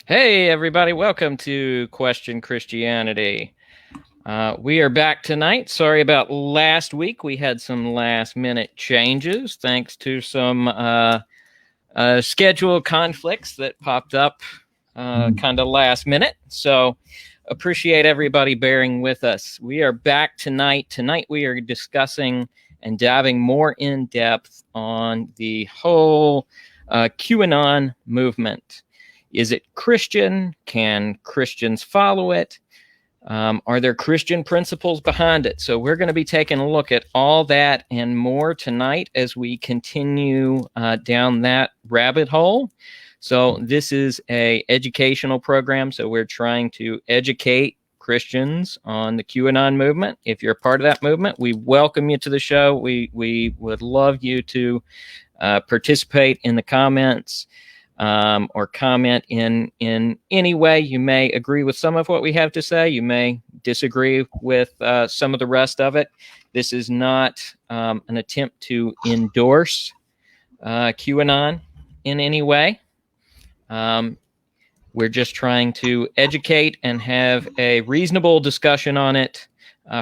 Hey, everybody, welcome to Question Christianity. We are back tonight. Sorry about last week. We had some last minute changes thanks to some schedule conflicts that popped up kind of last minute. So appreciate everybody bearing with us. We are back tonight. Tonight we are discussing and diving more in depth on the whole QAnon movement. Is it Christian? Can Christians follow it? Are there Christian principles behind it? So we're going to be taking a look at all that and more tonight as we continue down that rabbit hole. So this is an educational program, so we're trying to educate Christians on the QAnon movement. If you're a part of that movement, we welcome you to the show. We would love you to participate in the comments. Or comment in any way. You may agree with some of what we have to say. You may disagree with some of the rest of it. This is not an attempt to endorse QAnon in any way. We're just trying to educate and have a reasonable discussion on it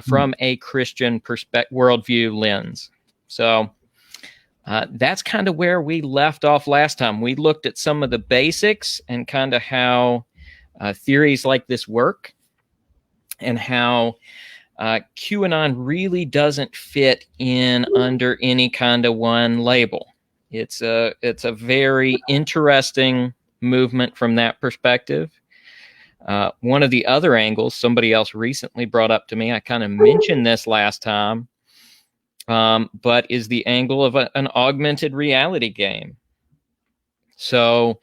from a Christian worldview lens. So that's kind of where we left off last time. We looked at some of the basics and kind of how theories like this work and how QAnon really doesn't fit in under any kind of one label. It's a very interesting movement from that perspective. One of the other angles somebody else recently brought up to me, I kind of mentioned this last time, but is the angle of an augmented reality game. So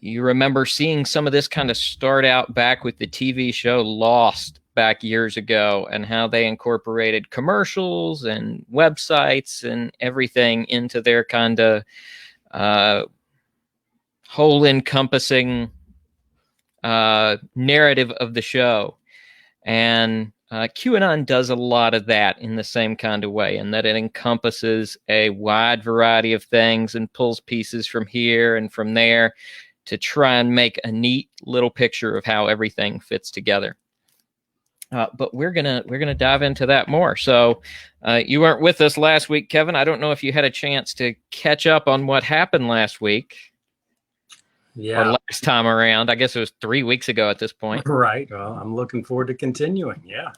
you remember seeing some of this kind of start out back with the TV show Lost back years ago, and how they incorporated commercials and websites and everything into their kind of whole encompassing narrative of the show. And QAnon does a lot of that in the same kind of way, in that it encompasses a wide variety of things and pulls pieces from here and from there to try and make a neat little picture of how everything fits together. But we're gonna dive into that more. So you weren't with us last week, Kevin. I don't know if you had a chance to catch up on what happened last week. Yeah. Or last time around. I guess it was 3 weeks ago at this point. Right. Well, I'm looking forward to continuing. Yeah.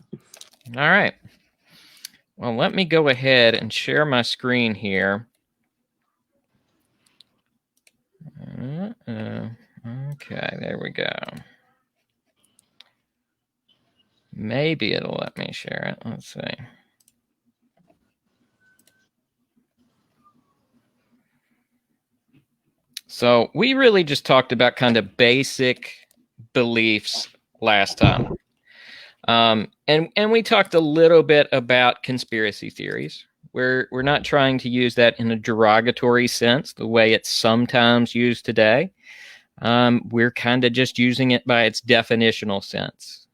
All right. Well, let me go ahead and share my screen here. Okay, there we go. Maybe it'll let me share it. Let's see. So we really just talked about kind of basic beliefs last time. And we talked a little bit about conspiracy theories. We're not trying to use that in a derogatory sense, the way it's sometimes used today. We're kind of just using it by its definitional sense.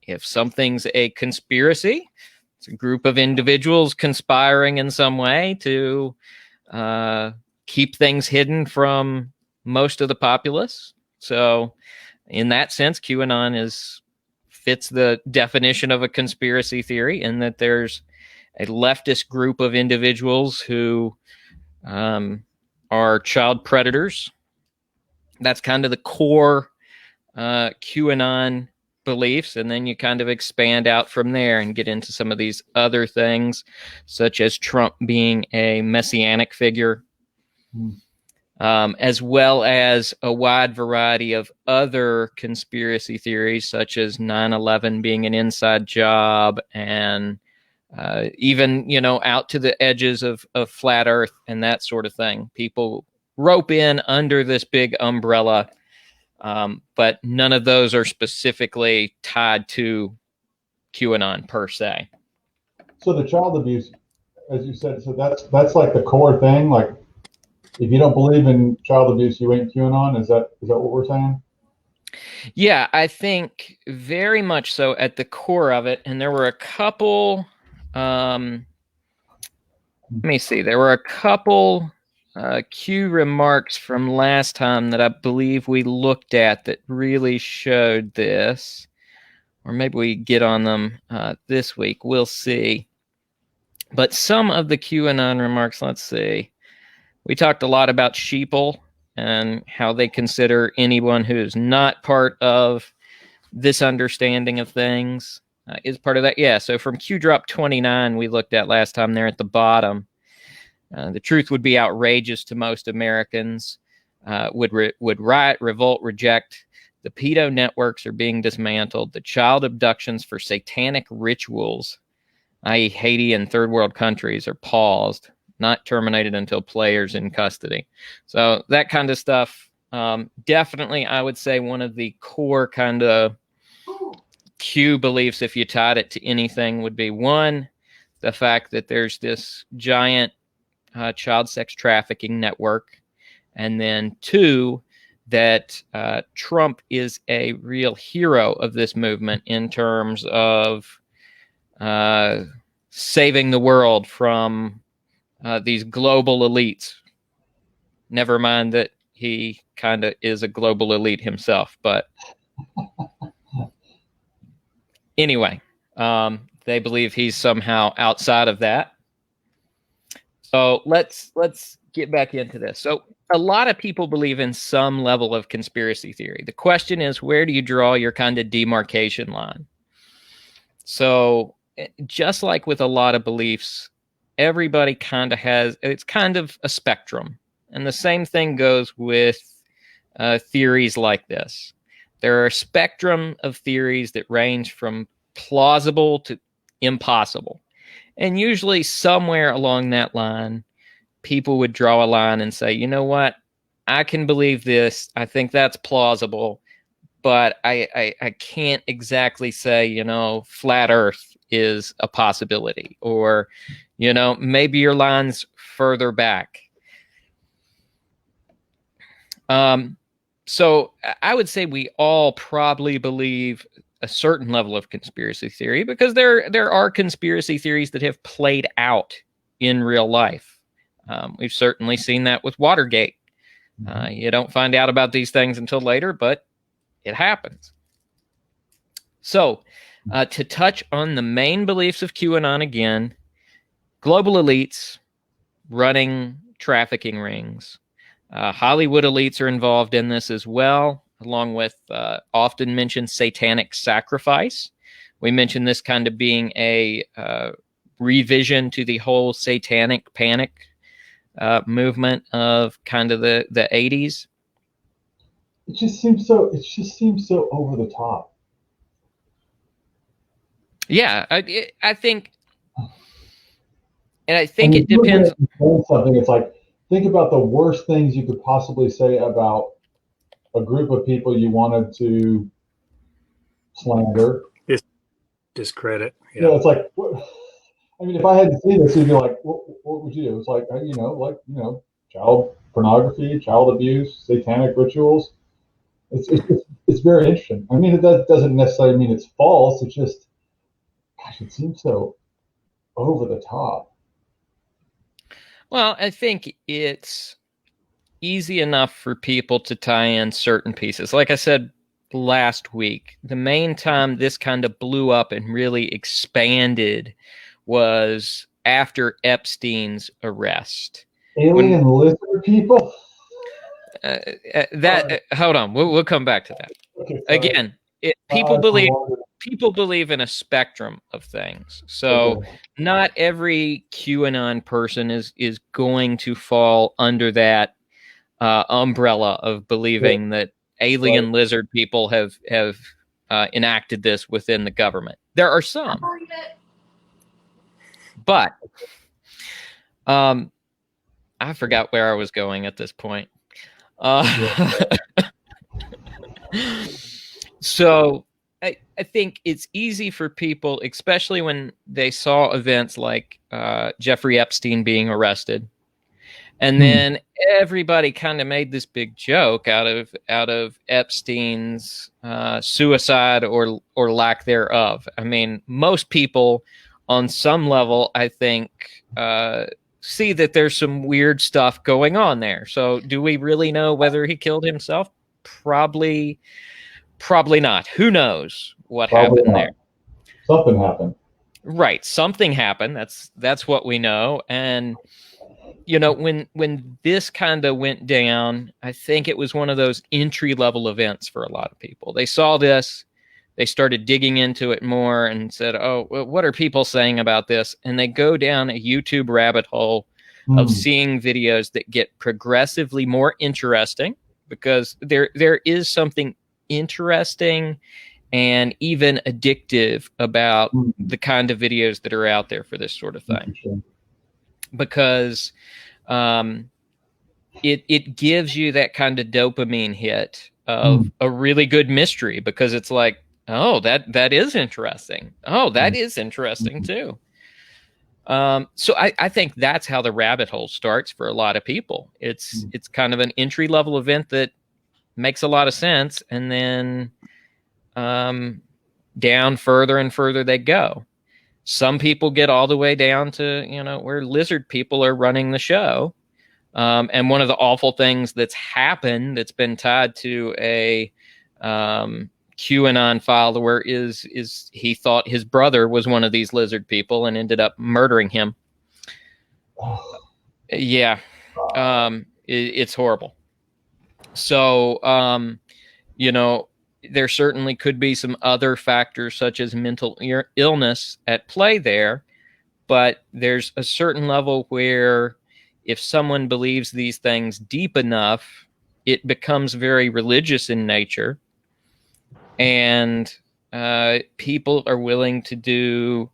If something's a conspiracy, it's a group of individuals conspiring in some way to keep things hidden from most of the populace. So in that sense, QAnon fits the definition of a conspiracy theory, in that there's a leftist group of individuals who are child predators. That's kind of the core QAnon beliefs, and then you kind of expand out from there and get into some of these other things, such as Trump being a messianic figure, as well as a wide variety of other conspiracy theories, such as 9/11 being an inside job, and even, out to the edges of flat Earth and that sort of thing. People rope in under this big umbrella, but none of those are specifically tied to QAnon per se. So the child abuse, as you said, so that's like the core thing. Like, if you don't believe in child abuse, you ain't QAnon. Is that what we're saying? Yeah, I think very much so at the core of it. And there were a couple. Let me see. There were a couple Q remarks from last time that I believe we looked at that really showed this, or maybe we get on them this week. We'll see. But some of the QAnon remarks, let's see. We talked a lot about sheeple and how they consider anyone who is not part of this understanding of things is part of that. Yeah, so from Q drop 29 we looked at last time there at the bottom. The truth would be outrageous to most Americans, would riot, revolt, reject. The pedo networks are being dismantled. The child abductions for satanic rituals, i.e. Haiti and third world countries, are paused, not terminated until players in custody. So that kind of stuff, definitely I would say one of the core kind of Q beliefs, if you tied it to anything, would be one, the fact that there's this giant child sex trafficking network, and then two, that Trump is a real hero of this movement in terms of saving the world from these global elites. Never mind that he kind of is a global elite himself, but anyway, they believe he's somehow outside of that. So let's get back into this. So a lot of people believe in some level of conspiracy theory. The question is, where do you draw your kind of demarcation line? So just like with a lot of beliefs, everybody kind of has, it's kind of a spectrum. And the same thing goes with theories like this. There are a spectrum of theories that range from plausible to impossible. And usually somewhere along that line, people would draw a line and say, you know what, I can believe this. I think that's plausible, but I can't exactly say, you know, flat Earth is a possibility, or, you know, maybe your line's further back. So I would say we all probably believe a certain level of conspiracy theory, because there are conspiracy theories that have played out in real life. We've certainly seen that with Watergate. You don't find out about these things until later, but it happens. So to touch on the main beliefs of QAnon again, global elites running trafficking rings. Hollywood elites are involved in this as well, along with often mentioned satanic sacrifice. We mentioned this kind of being a revision to the whole satanic panic movement of kind of the 80s. It just seems so over the top. Yeah, I think, and I think it depends. Something, it's like, think about the worst things you could possibly say about a group of people you wanted to slander, discredit. Yeah, it's like, what, I mean, if I hadn't seen this, you'd be like, what would you do? It's like, child pornography, child abuse, satanic rituals. It's very interesting. I mean, that doesn't necessarily mean it's false. It's just, gosh, it seems so over the top. Well, I think it's easy enough for people to tie in certain pieces. Like I said last week, the main time this kind of blew up and really expanded was after Epstein's arrest. Alien lizard people? Hold on, we'll come back to that. Okay, again, people believe in a spectrum of things. So not every QAnon person is going to fall under that umbrella of believing that alien lizard people have enacted this within the government. There are some, but I forgot where I was going at this point. So I think it's easy for people, especially when they saw events like Jeffrey Epstein being arrested, and then everybody kind of made this big joke out of Epstein's suicide or lack thereof. I mean, most people on some level, I think, see that there's some weird stuff going on there. So do we really know whether he killed himself? Probably not. Who knows what Probably happened not. there? Something happened. Right. Something happened. That's what we know. And when this kind of went down, I think it was one of those entry level events for a lot of people. They saw this, they started digging into it more and said, "Oh, well, what are people saying about this?" And they go down a YouTube rabbit hole of seeing videos that get progressively more interesting, because there is something interesting and even addictive about the kind of videos that are out there for this sort of thing, because it gives you that kind of dopamine hit of a really good mystery, because it's like, oh, that is interesting. Oh, that is interesting too. So I think that's how the rabbit hole starts for a lot of people. It's kind of an entry level event that makes a lot of sense, and then down further and further they go. Some people get all the way down to, where lizard people are running the show. And one of the awful things that's happened that's been tied to a QAnon follower is he thought his brother was one of these lizard people and ended up murdering him. Yeah. It's horrible. So, there certainly could be some other factors such as mental illness at play there, but there's a certain level where if someone believes these things deep enough, it becomes very religious in nature, and people are willing to do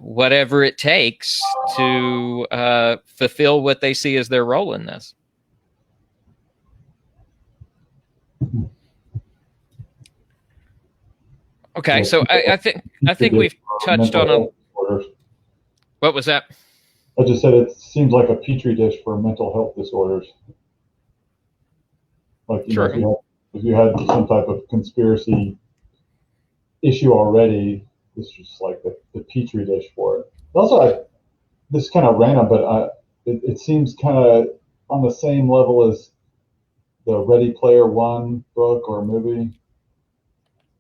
whatever it takes to fulfill what they see as their role in this. Okay, so I think we've touched on a. What was that? I just said it seems like a petri dish for mental health disorders. Like, if you had some type of conspiracy issue already, this is just like the petri dish for it. Also, this is kind of random, but it seems kind of on the same level as the Ready Player One book or movie.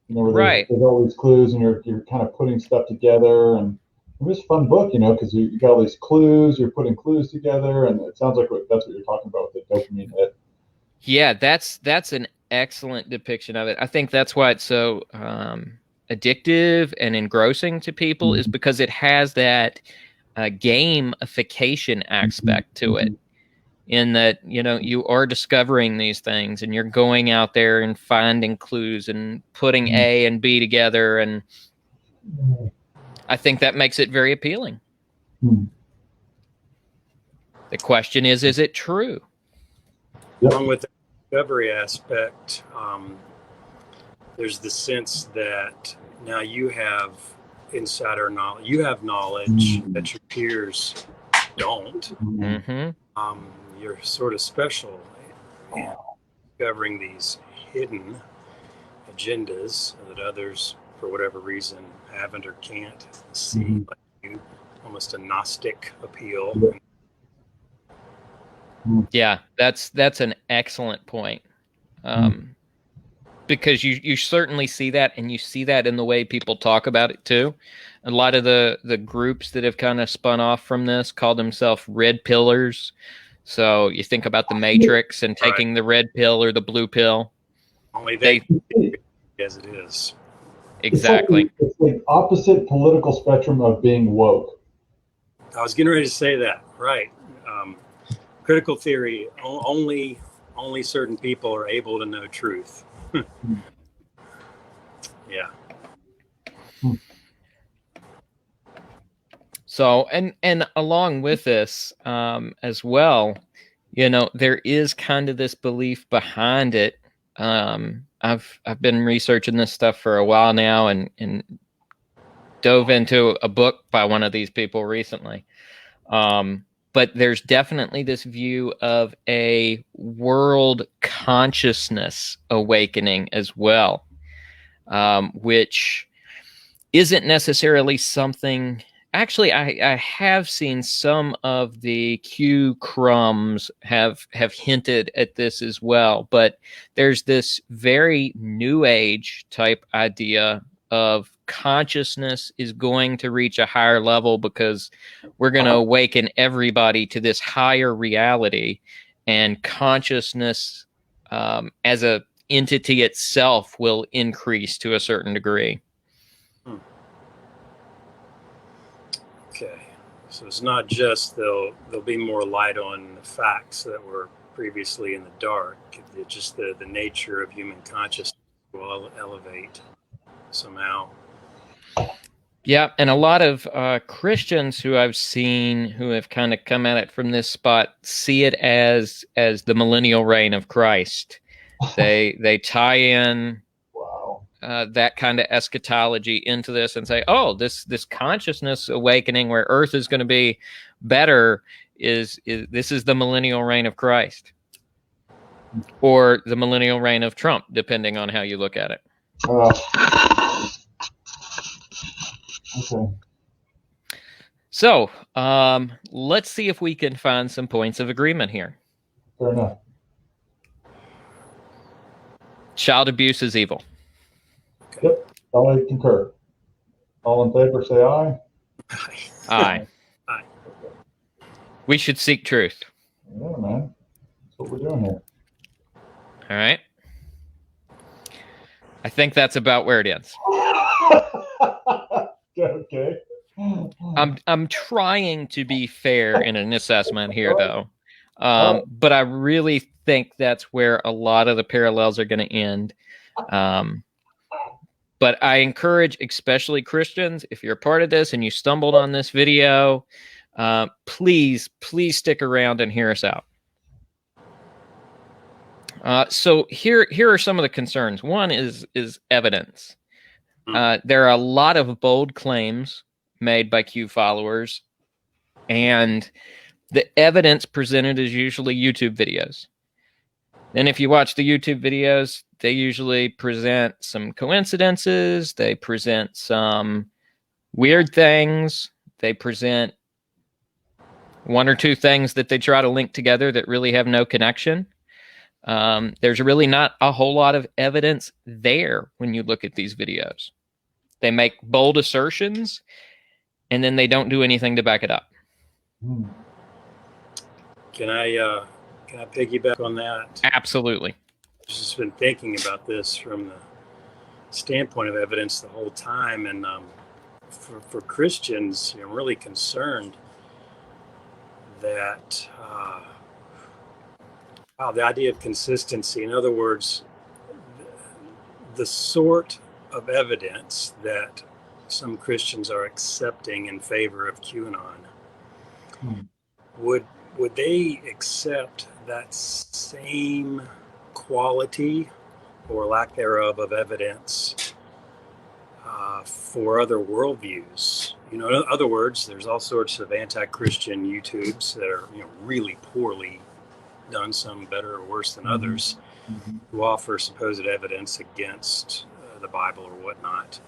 Where Right. there's all these clues, and you're kind of putting stuff together, and it was a fun book, because you got all these clues, you're putting clues together, and it sounds like that's what you're talking about with the dopamine hit. Yeah, that's an excellent depiction of it. I think that's why it's so addictive and engrossing to people, is because it has that gamification aspect to it, in that, you are discovering these things and you're going out there and finding clues and putting A and B together, and I think that makes it very appealing. The question is it true? Along with the discovery aspect, there's the sense that now you have insider knowledge. You have knowledge that your peers don't. You're sort of special in discovering these hidden agendas that others, for whatever reason, haven't or can't see. Like you, almost a Gnostic appeal. Yeah, that's an excellent point. Because you certainly see that, and you see that in the way people talk about it too. A lot of the groups that have kind of spun off from this call themselves red pillars. So you think about the Matrix and taking the red pill or the blue pill. Only they as it is. Exactly. It's like opposite political spectrum of being woke. I was getting ready to say that. Right. Critical theory, only certain people are able to know truth. Yeah. So, and along with this, as well, there is kind of this belief behind it. I've been researching this stuff for a while now, and dove into a book by one of these people recently. But there's definitely this view of a world consciousness awakening as well, which isn't necessarily something Actually, I have seen some of the Q crumbs have hinted at this as well, but there's this very new age type idea of consciousness is going to reach a higher level because we're going to awaken everybody to this higher reality, and consciousness as a entity itself will increase to a certain degree. Okay, so it's not just there'll be more light on the facts that were previously in the dark. It's just the nature of human consciousness will elevate somehow. Yeah, and a lot of Christians who I've seen who have kind of come at it from this spot see it as the millennial reign of Christ. They tie in that kind of eschatology into this and say, oh, this consciousness awakening where Earth is going to be better is this is the millennial reign of Christ, or the millennial reign of Trump, depending on how you look at it. Okay. So let's see if we can find some points of agreement here. Fair enough. Child abuse is evil. Yep, I concur. All in favor, say aye. Aye. Aye. We should seek truth. Yeah, man. That's what we're doing here. All right. I think that's about where it ends. Okay. I'm trying to be fair in an assessment here, though. But I really think that's where a lot of the parallels are going to end. But I encourage, especially Christians, if you're a part of this and you stumbled on this video, please stick around and hear us out. So here are some of the concerns. One is evidence. There are a lot of bold claims made by Q followers, and the evidence presented is usually YouTube videos. And if you watch the YouTube videos, they usually present some coincidences, they present some weird things, they present one or two things that they try to link together that really have no connection. There's really not a whole lot of evidence there when you look at these videos. They make bold assertions, and then they don't do anything to back it up. Can I piggyback on that? Absolutely. I've just been thinking about this from the standpoint of evidence the whole time, and for Christians, I'm really concerned that the idea of consistency. In other words, the sort of evidence that some Christians are accepting in favor of QAnon, would they accept that same quality or lack thereof of evidence for other worldviews? In other words, there's all sorts of anti-Christian YouTubes that are really poorly done, some better or worse than others, who offer supposed evidence against the Bible or whatnot.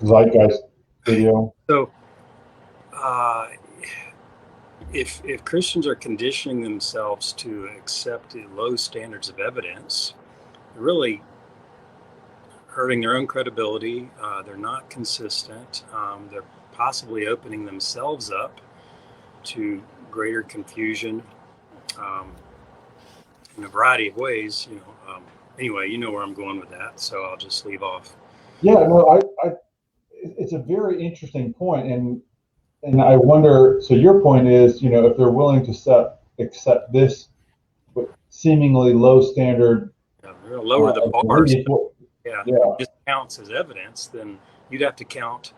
Zeitgeist video. So, if Christians are conditioning themselves to accept low standards of evidence, they're really hurting their own credibility. They're not consistent. They're possibly opening themselves up to greater confusion in a variety of ways. Anyway, you know where I'm going with that, so I'll just leave off. Yeah, no, it's a very interesting point, and I wonder. So your point is, if they're willing to accept this seemingly low standard, lower the bars. Yeah, if it just counts as evidence, then you'd have to count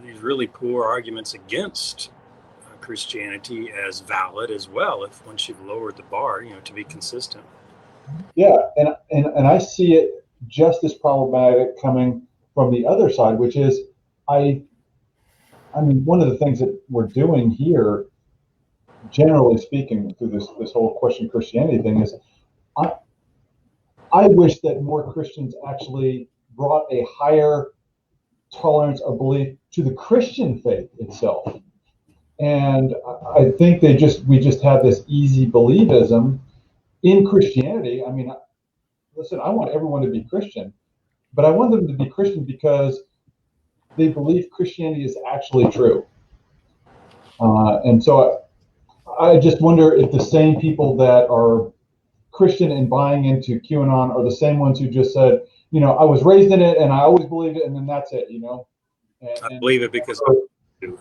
these really poor arguments against Christianity as valid as well, if once you've lowered the bar, to be consistent. Yeah, and I see it just as problematic coming from the other side, which is, I mean, one of the things that we're doing here, generally speaking, through this whole question Christianity thing, is I wish that more Christians actually brought a higher tolerance of belief to the Christian faith itself. And I think we just have this easy believism in Christianity. I mean, listen, I want everyone to be Christian, but I want them to be Christian because they believe Christianity is actually true. And so I just wonder if the same people that are Christian and buying into QAnon are the same ones who just said, I was raised in it and I always believed it, and then that's it, I believe it because I do.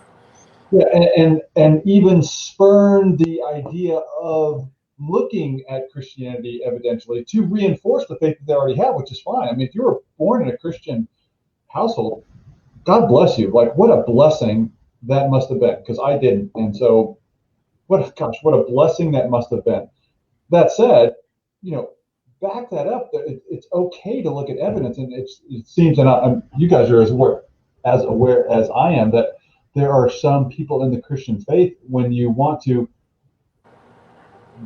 Yeah, and even spurn the idea of looking at Christianity evidentially to reinforce the faith that they already have, which is fine. I mean, if you were born in a Christian household, God bless you. Like, what a blessing that must have been, because I didn't. And so, what a blessing that must have been. That said, back that up. It's okay to look at evidence, and it seems, and you guys are as aware as I am, that there are some people in the Christian faith, when you want to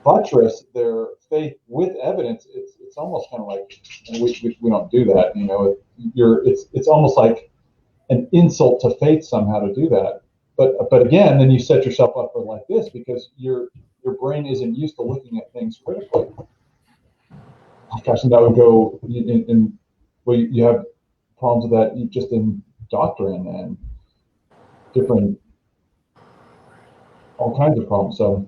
buttress their faith with evidence, it's almost kind of like, and we don't do that. It's almost like an insult to faith somehow to do that. But again, then you set yourself up for like this, because your brain isn't used to looking at things critically. Gosh, and that would go in well, you have problems with that just in doctrine and different, all kinds of problems. So,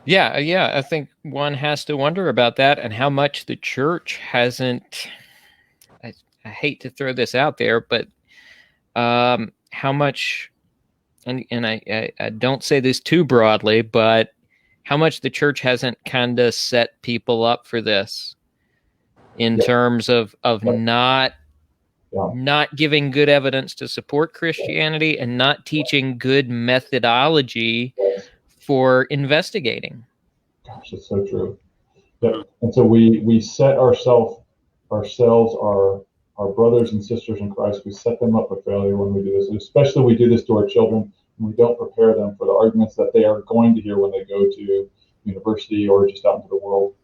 Yeah, I think one has to wonder about that, and how much the church hasn't. I hate to throw this out there, but how much, and I don't say this too broadly, but how much the church hasn't kind of set people up for this in terms of not giving good evidence to support Christianity, and not teaching good methodology for investigating. Gosh, it's so true. Yeah. And so we set ourselves, our brothers and sisters in Christ, we set them up for failure when we do this. And especially we do this to our children, and we don't prepare them for the arguments that they are going to hear when they go to university or just out into the world,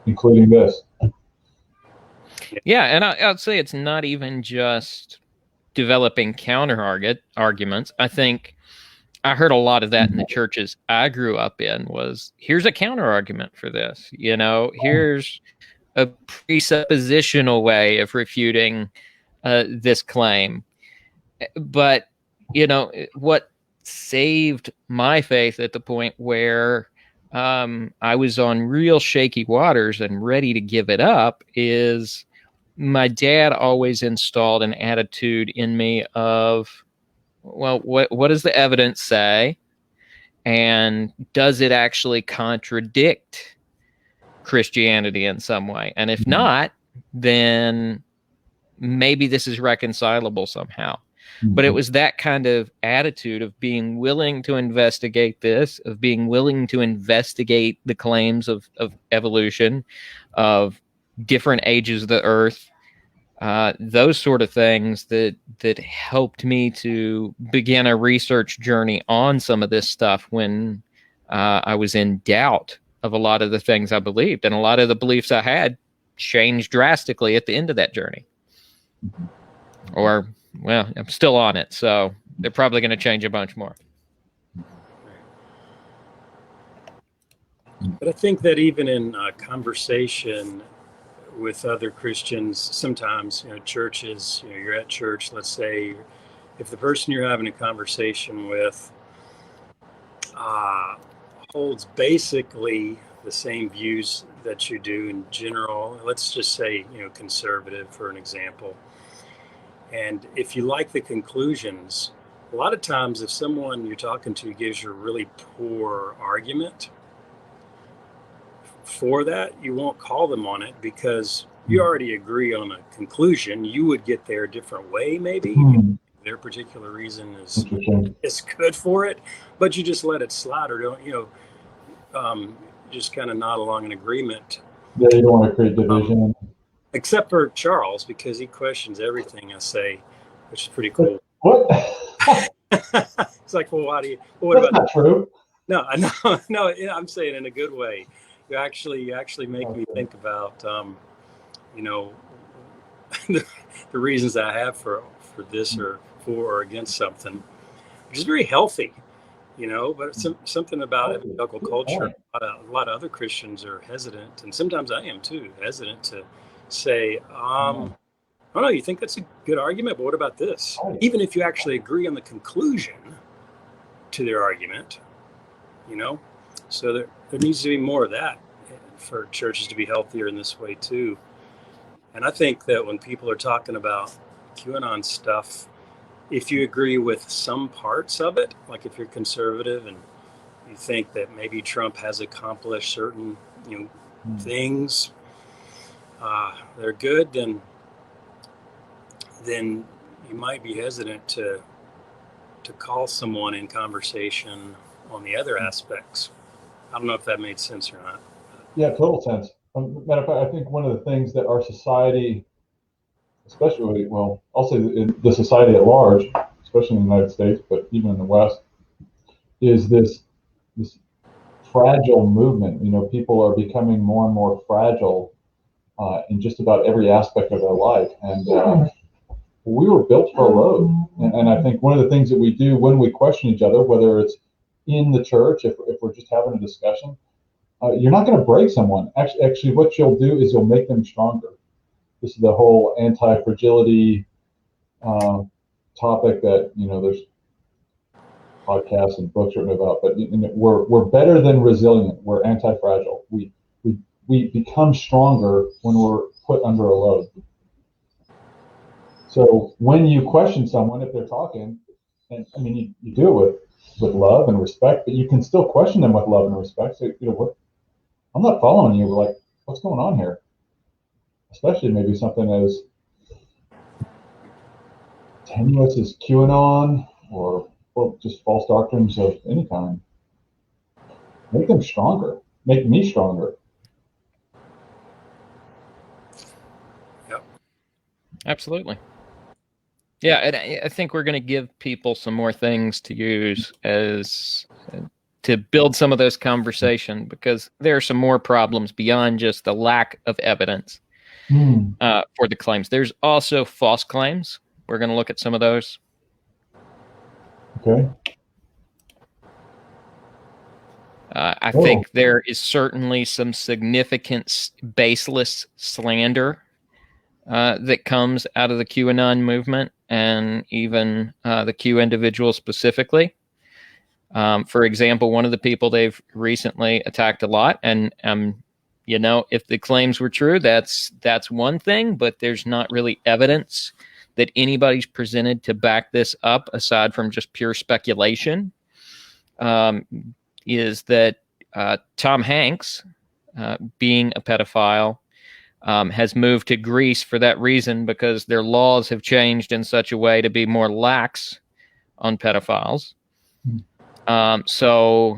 including this. Yeah, and I'd say it's not even just developing counter arguments. I think I heard a lot of that in the churches I grew up in. Was, here's a counter argument for this. Here's a presuppositional way of refuting this claim. But what saved my faith at the point where I was on real shaky waters and ready to give it up is my dad always installed an attitude in me of, well, what does the evidence say? And does it actually contradict Christianity in some way? And if not, then maybe this is reconcilable somehow. But it was that kind of attitude of being willing to investigate this, of being willing to investigate the claims of evolution, of different ages of the earth, those sort of things that helped me to begin a research journey on some of this stuff when I was in doubt of a lot of the things I believed. And a lot of the beliefs I had changed drastically at the end of that journey. Or, well, I'm still on it, so they're probably going to change a bunch more. But I think that even in conversation with other Christians, sometimes, churches, you're at church, let's say, if the person you're having a conversation with holds basically the same views that you do in general, let's just say, conservative for an example. And if you like the conclusions, a lot of times if someone you're talking to gives you a really poor argument for that, you won't call them on it because you already agree on a conclusion. You would get there a different way, maybe. Their particular reason is good for it, but you just let it slide, or don't, just kind of nod along in agreement. Yeah, you don't want to create division. Except for Charles, because he questions everything I say, which is pretty cool. What? It's like, well, why do you? Well, That's not true. No, I'm saying in a good way. You actually make me think about the, the reasons I have for this or for or against something, which is very healthy, but it's something about evangelical culture. A lot of other Christians are hesitant, and sometimes I am too, hesitant to say, oh no, you think that's a good argument, but what about this? Even if you actually agree on the conclusion to their argument, so there needs to be more of that for churches to be healthier in this way too. And I think that when people are talking about QAnon stuff, if you agree with some parts of it, like if you're conservative and you think that maybe Trump has accomplished certain things, they're good, then you might be hesitant to call someone in conversation on the other aspects. I don't know if that made sense or not. Yeah, total sense. Matter of fact, I think one of the things that our society, especially, well, I'll say in the society at large, especially in the United States, but even in the West, is this fragile movement. People are becoming more and more fragile in just about every aspect of their life. And we were built for a load. And I think one of the things that we do when we question each other, whether it's in the church, if we're just having a discussion, you're not going to break someone. Actually, what you'll do is you'll make them stronger. This is the whole anti-fragility topic that there's podcasts and books written about. But we're better than resilient. We're anti-fragile. We become stronger when we're put under a load. So when you question someone, if they're talking, and I mean you do it with love and respect, but you can still question them with love and respect. So what? I'm not following you. We're like, what's going on here? Especially maybe something as tenuous as QAnon or just false doctrines of any kind. Make them stronger. Make me stronger. Yep. Absolutely. Yeah, and I think we're going to give people some more things to use to build some of this conversation, because there are some more problems beyond just the lack of evidence for the claims. There's also false claims. We're going to look at some of those. Okay. I think there is certainly some significant baseless slander that comes out of the QAnon movement, and even the Q individual specifically. For example, one of the people they've recently attacked a lot, and if the claims were true, that's one thing, but there's not really evidence that anybody's presented to back this up aside from just pure speculation. Is that Tom Hanks, being a pedophile, has moved to Greece for that reason, because their laws have changed in such a way to be more lax on pedophiles. So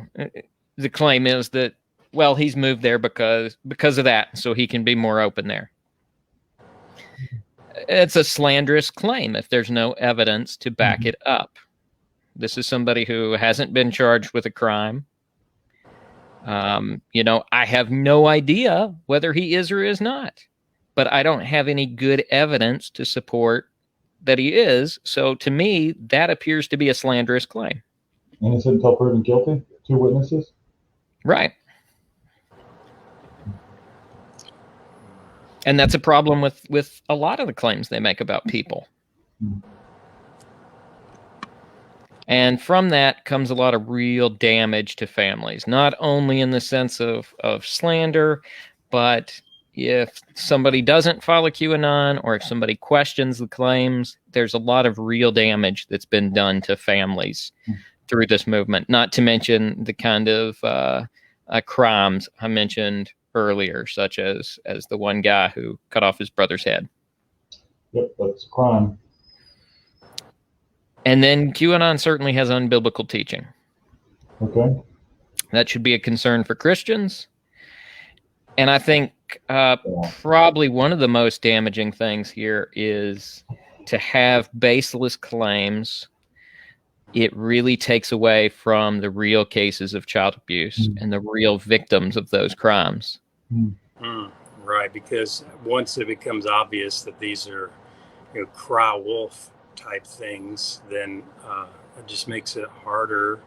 the claim is that, well, he's moved there because of that, so he can be more open there. It's a slanderous claim if there's no evidence to back it up. This is somebody who hasn't been charged with a crime. I have no idea whether he is or is not, but I don't have any good evidence to support that he is. So to me, that appears to be a slanderous claim. Innocent until proven guilty. 2 witnesses. Right. And that's a problem with a lot of the claims they make about people. And from that comes a lot of real damage to families, not only in the sense of slander, but if somebody doesn't follow QAnon, or if somebody questions the claims, there's a lot of real damage that's been done to families through this movement, not to mention the kind of crimes I mentioned earlier, such as the one guy who cut off his brother's head. Yep, that's a crime. And then QAnon certainly has unbiblical teaching. Okay. That should be a concern for Christians. And I think probably one of the most damaging things here is to have baseless claims. It really takes away from the real cases of child abuse and the real victims of those crimes. Right, because once it becomes obvious that these are, cry wolf type things, then it just makes it harder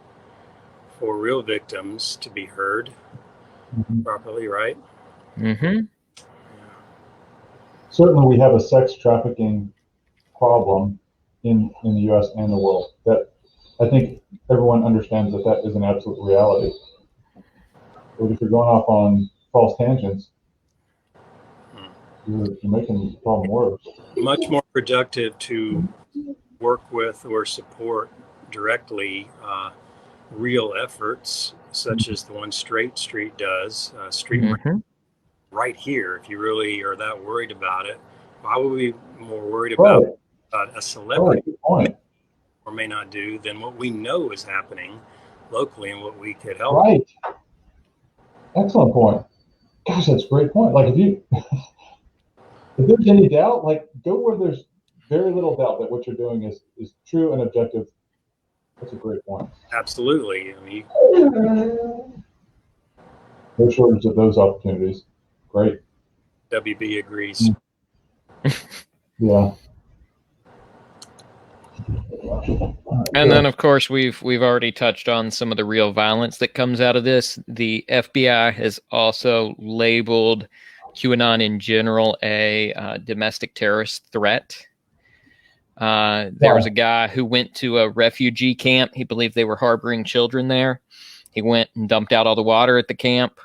for real victims to be heard properly, right? Mm-hmm. Certainly, we have a sex trafficking problem in the U.S. and the world. That I think everyone understands that is an absolute reality. But if you're going off on false tangents, you're making the problem worse. Much more productive to work with or support directly real efforts, such as the one Straight Street does, Street right here. If you really are that worried about it, why would we be more worried about a celebrity or may not do than what we know is happening locally and what we could help? Right. Excellent point. Gosh, that's a great point. Like if there's any doubt, like go where there's very little doubt that what you're doing is true and objective. That's a great point. Absolutely. I mean, no shortage of those opportunities. Great. WB agrees. Yeah. And then, of course, we've already touched on some of the real violence that comes out of this. The FBI has also labeled QAnon in general a domestic terrorist threat. There was a guy who went to a refugee camp. He believed they were harboring children there. He went and dumped out all the water at the camp.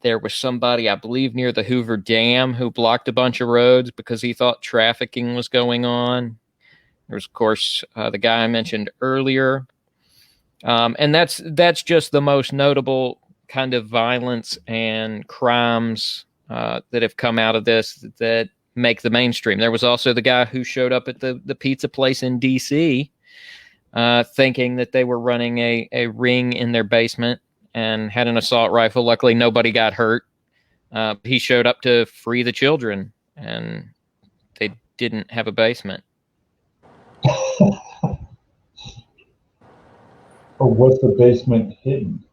There was somebody, I believe, near the Hoover Dam who blocked a bunch of roads because he thought trafficking was going on. There's, of course, the guy I mentioned earlier. And that's just the most notable kind of violence and crimes that have come out of this that make the mainstream. There was also the guy who showed up at the pizza place in D.C. Thinking that they were running a ring in their basement and had an assault rifle. Luckily, nobody got hurt. He showed up to free the children, and they didn't have a basement. Or was the basement hidden?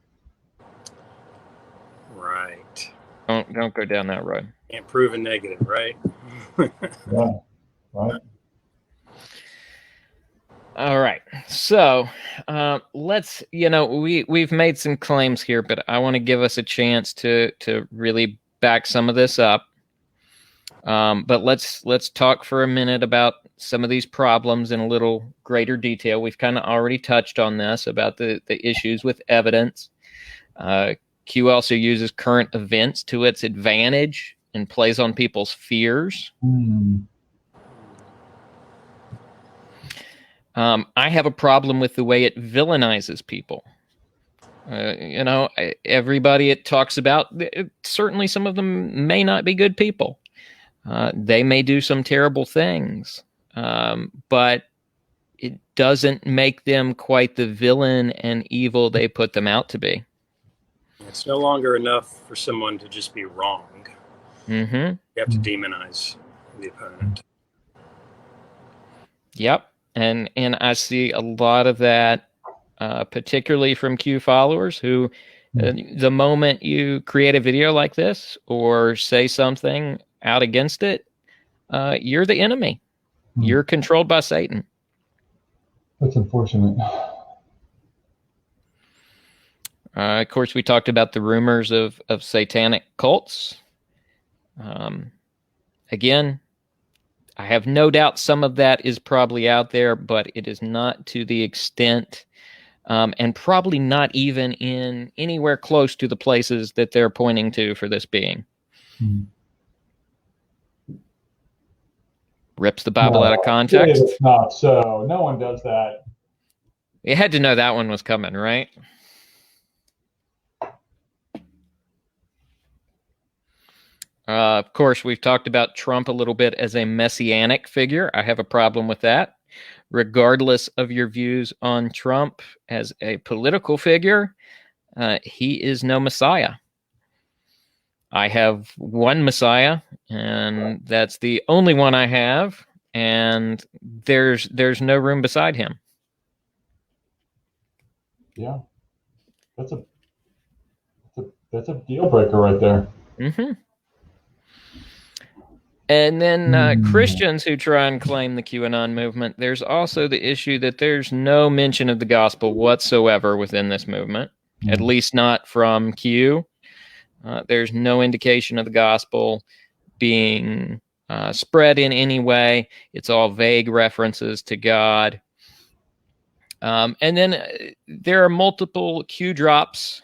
Right. Don't go down that road. Can't prove a negative, right? Yeah. Right. All right. So let's, we've made some claims here, but I want to give us a chance to really back some of this up. But let's talk for a minute about some of these problems in a little greater detail. We've kind of already touched on this about the issues with evidence. Q also uses current events to its advantage and plays on people's fears. I have a problem with the way it villainizes people. Everybody it talks about, certainly some of them may not be good people. They may do some terrible things, but it doesn't make them quite the villain and evil they put them out to be. It's no longer enough for someone to just be wrong. Mm-hmm. You have to demonize the opponent. Yep. And I see a lot of that, particularly from Q followers who, the moment you create a video like this or say something out against it, you're the enemy. You're controlled by Satan. That's unfortunate. Of course, we talked about the rumors of satanic cults. Again, I have no doubt some of that is probably out there, but it is not to the extent, and probably not even in anywhere close to the places that they're pointing to for this being. Rips the Bible out of context. It's not so. No one does that. You had to know that one was coming, right? Of course, we've talked about Trump a little bit as a messianic figure. I have a problem with that. Regardless of your views on Trump as a political figure, he is no Messiah. I have one Messiah, and that's the only one I have, and there's no room beside him. Yeah, that's a deal breaker right there. Mm-hmm. And then Christians who try and claim the QAnon movement, there's also the issue that there's no mention of the gospel whatsoever within this movement, at least not from Q. There's no indication of the gospel being spread in any way. It's all vague references to God. And then there are multiple Q drops.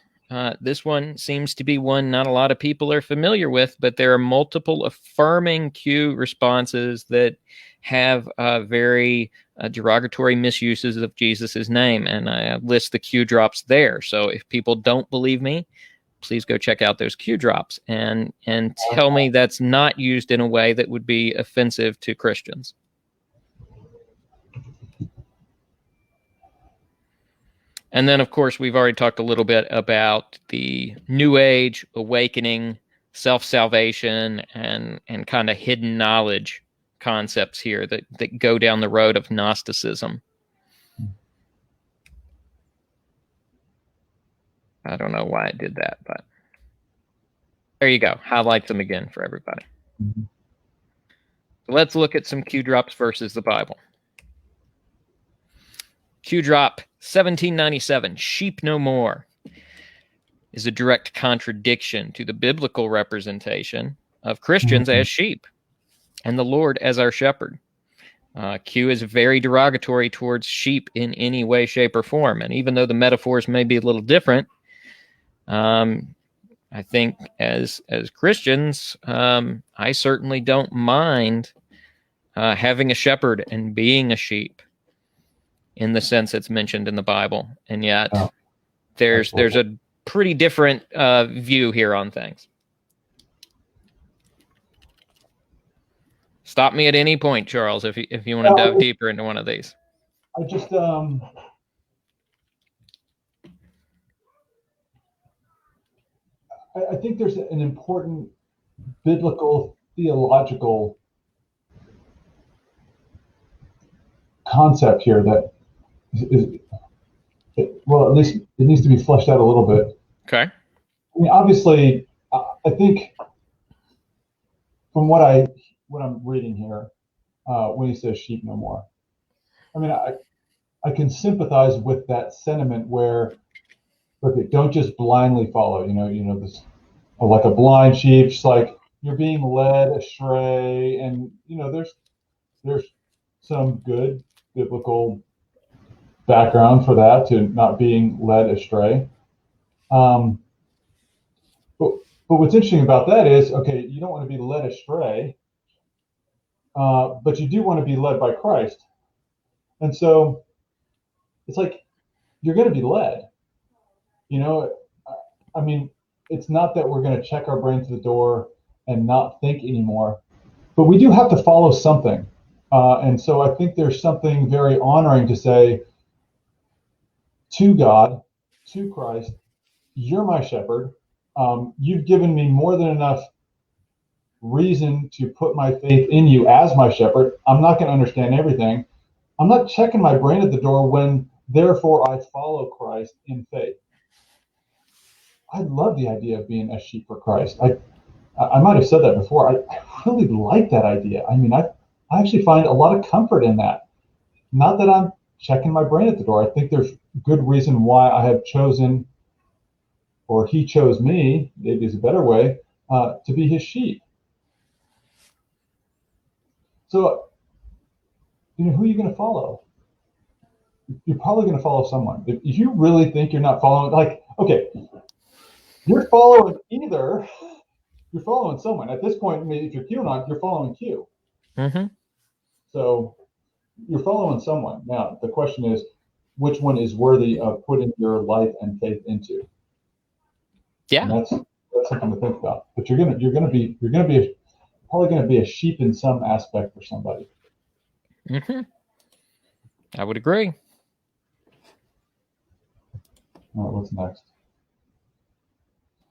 This one seems to be one not a lot of people are familiar with, but there are multiple affirming Q responses that have very derogatory misuses of Jesus's name, and I list the Q drops there. So if people don't believe me, please go check out those Q drops and tell me that's not used in a way that would be offensive to Christians. And then, of course, we've already talked a little bit about the New Age, awakening, self-salvation, and kind of hidden knowledge concepts here that go down the road of Gnosticism. I don't know why I did that, but there you go. Highlight them again for everybody. Mm-hmm. So let's look at some Q drops versus the Bible. Q drop 1797, sheep no more, is a direct contradiction to the biblical representation of Christians as sheep and the Lord as our shepherd. Q is very derogatory towards sheep in any way, shape, or form. And even though the metaphors may be a little different, I think as Christians, I certainly don't mind having a shepherd and being a sheep in the sense it's mentioned in the Bible. And yet there's a pretty different view here on things. Stop me at any point, Charles, if you want to dive deeper into one of these. I just I think there's an important biblical theological concept here that is well, at least it needs to be fleshed out a little bit. Okay. I mean, obviously, I think from what I'm reading here, when he says "sheep no more," I mean, I can sympathize with that sentiment where, okay, don't just blindly follow. You know this, like a blind sheep, just like you're being led astray, and there's some good biblical background for that, to not being led astray. But what's interesting about that is, okay, you don't want to be led astray, but you do want to be led by Christ. And so it's like you're going to be led. I mean, it's not that we're going to check our brain to the door and not think anymore, but we do have to follow something. And so I think there's something very honoring to say to God, to Christ, you're my shepherd. You've given me more than enough reason to put my faith in you as my shepherd. I'm not going to understand everything. I'm not checking my brain at the door when, therefore, I follow Christ in faith. I love the idea of being a sheep for Christ. I might have said that before. I really like that idea. I mean, I actually find a lot of comfort in that. Not that I'm checking my brain at the door. I think there's good reason why I have chosen, or he chose me, maybe is a better way, to be his sheep. So, who are you going to follow? You're probably going to follow someone. If you really think you're not following, like, okay, you're following someone. At this point, if you're QAnon, you're following Q. Mm-hmm. So you're following someone. Now, the question is, which one is worthy of putting your life and faith into? Yeah, and that's something to think about. But you're gonna be probably going to be a sheep in some aspect for somebody. Mm-hmm. I would agree. All right, what's next?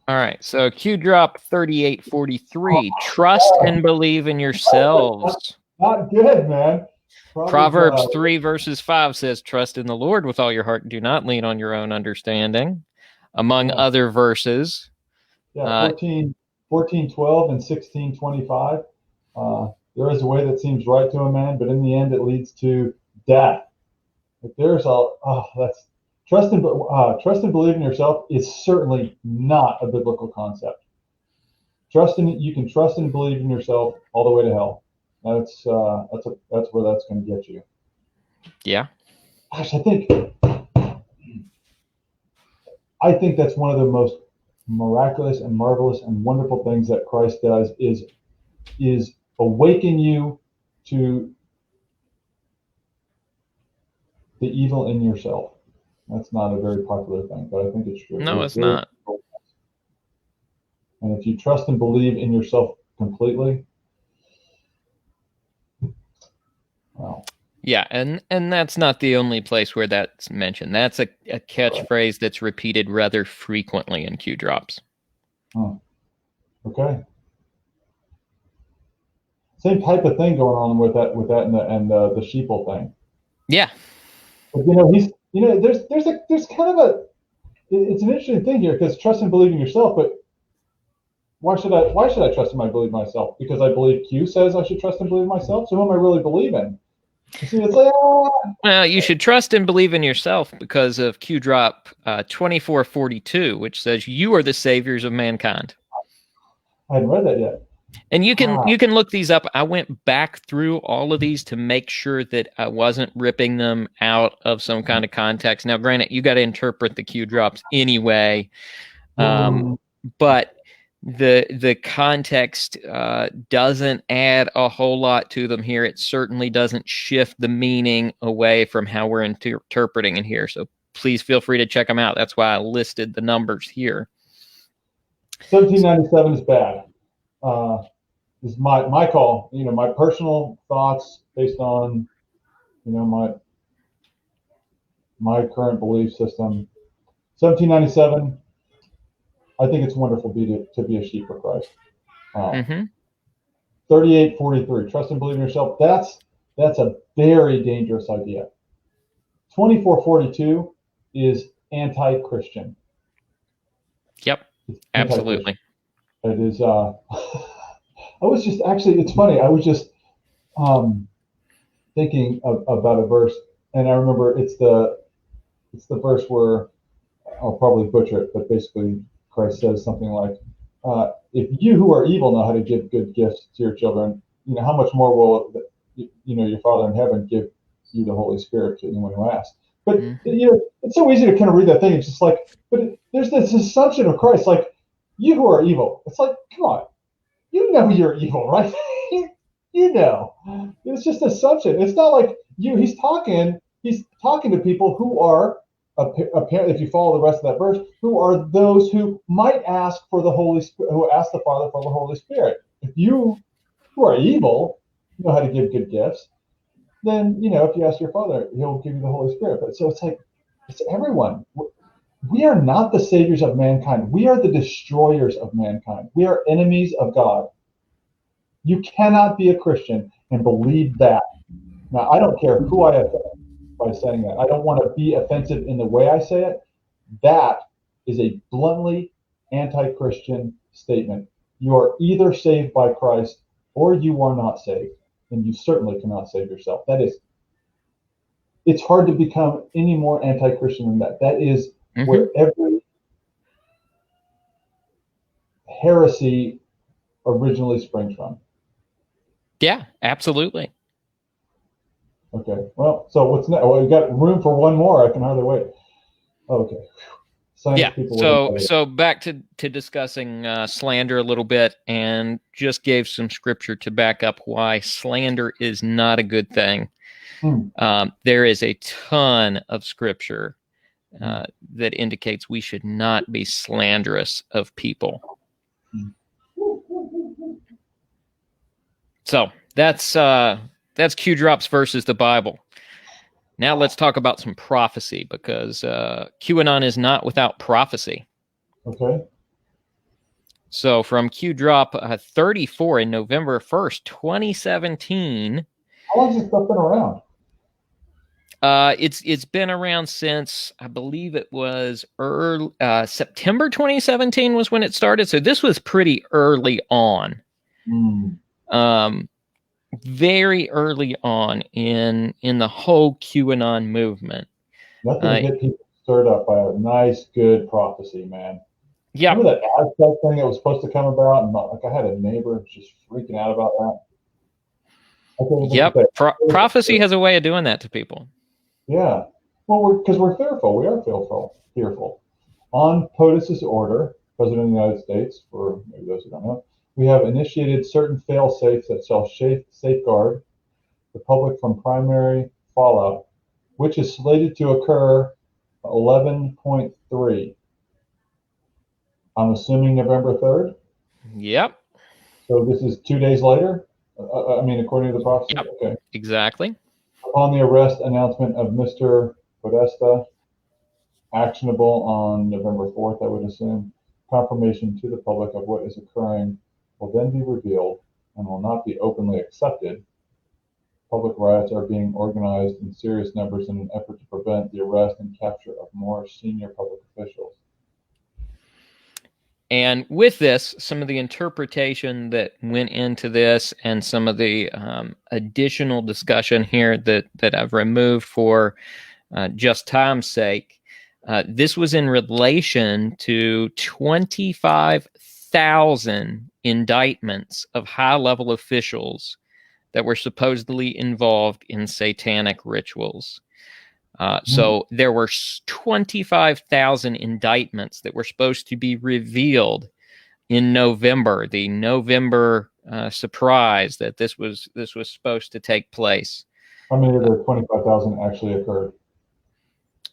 All right, so Q drop 3843. Trust and believe in yourselves. Not good, man. Proverbs 3 verses 5 says, trust in the Lord with all your heart and do not lean on your own understanding, among other verses. Yeah, 14:12 and 16:25. There is a way that seems right to a man, but in the end it leads to death. If there's that's trust and believe in yourself is certainly not a biblical concept. You can trust and believe in yourself all the way to hell. That's where that's going to get you. Yeah. Gosh, I think that's one of the most miraculous and marvelous and wonderful things that Christ does is awaken you to the evil in yourself. That's not a very popular thing, but I think it's true. No, it's not. And if you trust and believe in yourself completely, well. Yeah, and that's not the only place where that's mentioned. That's a catchphrase that's repeated rather frequently in Q drops. Oh, okay. Same type of thing going on with that and the sheeple thing. Yeah. But there's kind of it's an interesting thing here because trust and believe in yourself, but why should I trust and believe myself? Because I believe Q says I should trust and believe myself. So who am I really believing? You see, it's like, well, you should trust and believe in yourself because of Q drop 2442, which says you are the saviors of mankind. I hadn't read that yet. And you can look these up. I went back through all of these to make sure that I wasn't ripping them out of some kind of context. Now, granted, you got to interpret the Q drops anyway, but the context doesn't add a whole lot to them here. It certainly doesn't shift the meaning away from how we're interpreting it here. So please feel free to check them out. That's why I listed the numbers here. 1797 is bad. This is my call. My personal thoughts based on my current belief system. 1797. I think it's wonderful to be a sheep for Christ. 3843, trust and believe in yourself. That's a very dangerous idea. 2442 is anti-Christian. Yep, absolutely. It is. I was just it's funny. I was just thinking about a verse, and I remember it's the verse where I'll probably butcher it, but basically Christ says something like, if you who are evil know how to give good gifts to your children, how much more will your Father in heaven give you the Holy Spirit to anyone who asks. But it's so easy to kind of read that thing. It's just like, there's this assumption of Christ, like, you who are evil. It's like, come on, you're evil, right? It's just assumption. It's not like he's talking to people who are, apparently, if you follow the rest of that verse, who are those who might ask for the Holy Spirit, who ask the Father for the Holy Spirit. If you who are evil know how to give good gifts, then if you ask your Father, He'll give you the Holy Spirit. But so it's like, it's everyone. We are not the saviors of mankind. We are the destroyers of mankind. We are enemies of God. You cannot be a Christian and believe that. Now, I don't care who I offend by saying that. I don't want to be offensive in the way I say it. That is a bluntly anti-Christian statement. You are either saved by Christ or you are not saved. And you certainly cannot save yourself. It's hard to become any more anti-Christian than that. That is where every heresy originally springs from. Yeah, absolutely. Okay. Well, so what's next? Well, we've got room for one more. I can hardly wait. Okay. Yeah. So back to discussing slander a little bit, and just gave some scripture to back up why slander is not a good thing. There is a ton of scripture that indicates we should not be slanderous of people. So that's Q drops versus the Bible. Now let's talk about some prophecy, because QAnon is not without prophecy. Okay. So from Q drop 34 in November 1st, 2017. How long has this stuff been around? It's been around since, I believe it was early, September 2017 was when it started. So this was pretty early on. Um, very early on in the whole QAnon movement. Nothing to get people stirred up by a nice, good prophecy, man. Yeah. Remember that Aztec thing that was supposed to come about? And like I had a neighbor just freaking out about that. Yep. Prophecy has a way of doing that to people. Yeah. Well, because we're fearful. We are fearful. On POTUS's order, President of the United States, for maybe those who don't know, we have initiated certain fail-safes that shall safeguard the public from primary fallout, which is slated to occur 11.3. I'm assuming November 3rd. Yep. So this is 2 days later? I mean, according to the prophecy? Yep. Okay. Exactly. Upon the arrest announcement of Mr. Podesta, actionable on November 4th, I would assume, confirmation to the public of what is occurring will then be revealed and will not be openly accepted. Public riots are being organized in serious numbers in an effort to prevent the arrest and capture of more senior public officials. And with this, some of the interpretation that went into this and some of the additional discussion here that I've removed for just time's sake, this was in relation to 25,000 indictments of high-level officials that were supposedly involved in satanic rituals. So there were 25,000 indictments that were supposed to be revealed in November, the November surprise that this was supposed to take place. How many of the 25,000 actually occurred?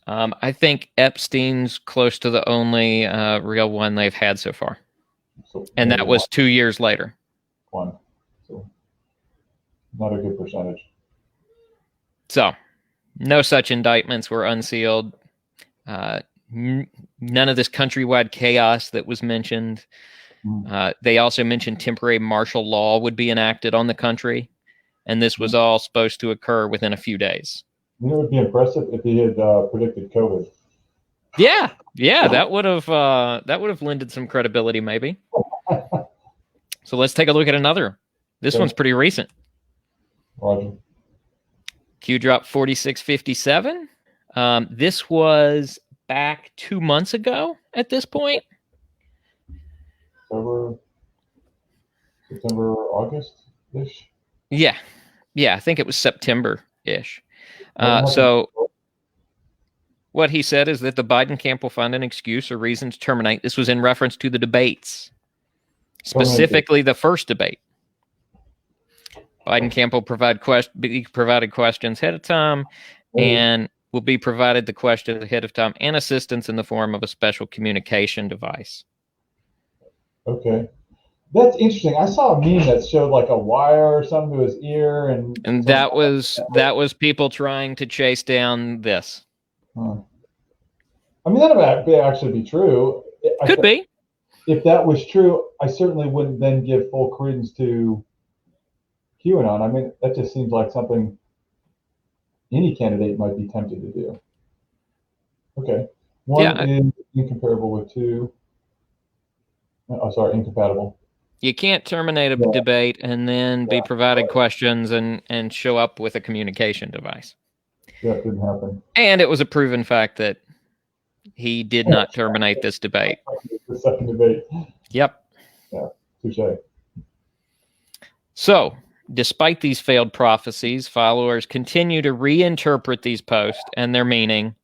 I think Epstein's close to the only real one they've had so far. And that was 2 years later. One. So not a good percentage. So no such indictments were unsealed. None of this countrywide chaos that was mentioned. They also mentioned temporary martial law would be enacted on the country. And this was all supposed to occur within a few days. You know, it would be impressive if he had predicted COVID. Yeah, that would have lended some credibility, maybe. So let's take a look at another. This one's pretty recent. Roger. Q drop 4657. This was back 2 months ago at this point. September, August-ish? Yeah, I think it was September-ish. So what he said is that the Biden camp will find an excuse or reason to terminate. This was in reference to the debates, specifically the first debate. Biden camp will be provided questions ahead of time and will be provided the questions ahead of time and assistance in the form of a special communication device. Okay. That's interesting. I saw a meme that showed like a wire or something to his ear, and that was people trying to chase down this. I mean, that would actually be true. Could be. If that was true, I certainly wouldn't then give full credence to QAnon. I mean, that just seems like something any candidate might be tempted to do. Okay. One is incomparable with two. Oh, sorry, incompatible. You can't terminate a debate and then be provided questions and show up with a communication device. That didn't happen. And it was a proven fact that he did not terminate this debate. The second debate. Yep. Yeah, touche. So, despite these failed prophecies, followers continue to reinterpret these posts and their meaning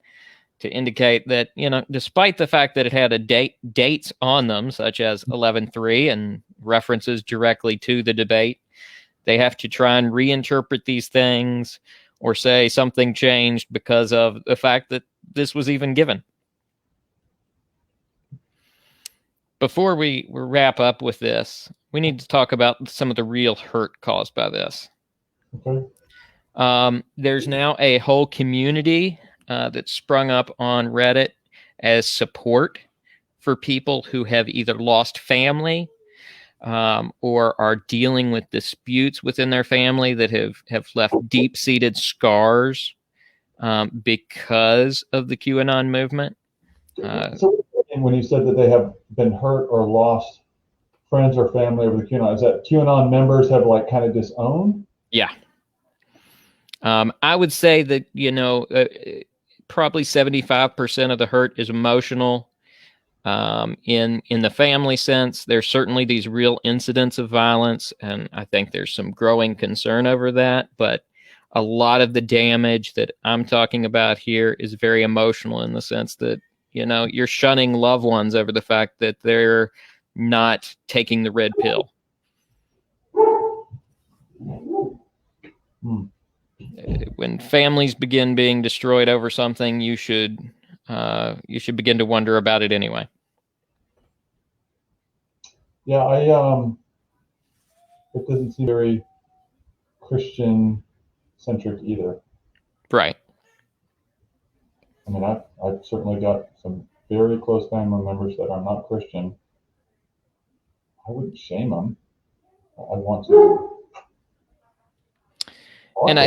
to indicate that, despite the fact that it had dates on them, such as 11/3 and references directly to the debate, they have to try and reinterpret these things or say something changed because of the fact that this was even given. Before we wrap up with this, we need to talk about some of the real hurt caused by this. Okay. There's now a whole community that's sprung up on Reddit as support for people who have either lost family or are dealing with disputes within their family that have left deep-seated scars because of the QAnon movement. So when you said that they have been hurt or lost friends or family over the QAnon, is that QAnon members have like kind of disowned? Yeah. I would say that, probably 75% of the hurt is emotional. In the family sense, there's certainly these real incidents of violence, and I think there's some growing concern over that. But a lot of the damage that I'm talking about here is very emotional, in the sense that, you're shunning loved ones over the fact that they're not taking the red pill. When families begin being destroyed over something, you should begin to wonder about it anyway. Yeah, it doesn't seem very Christian centric either. Right. I mean, I've certainly got some very close family members that are not Christian. I wouldn't shame them. I want to. And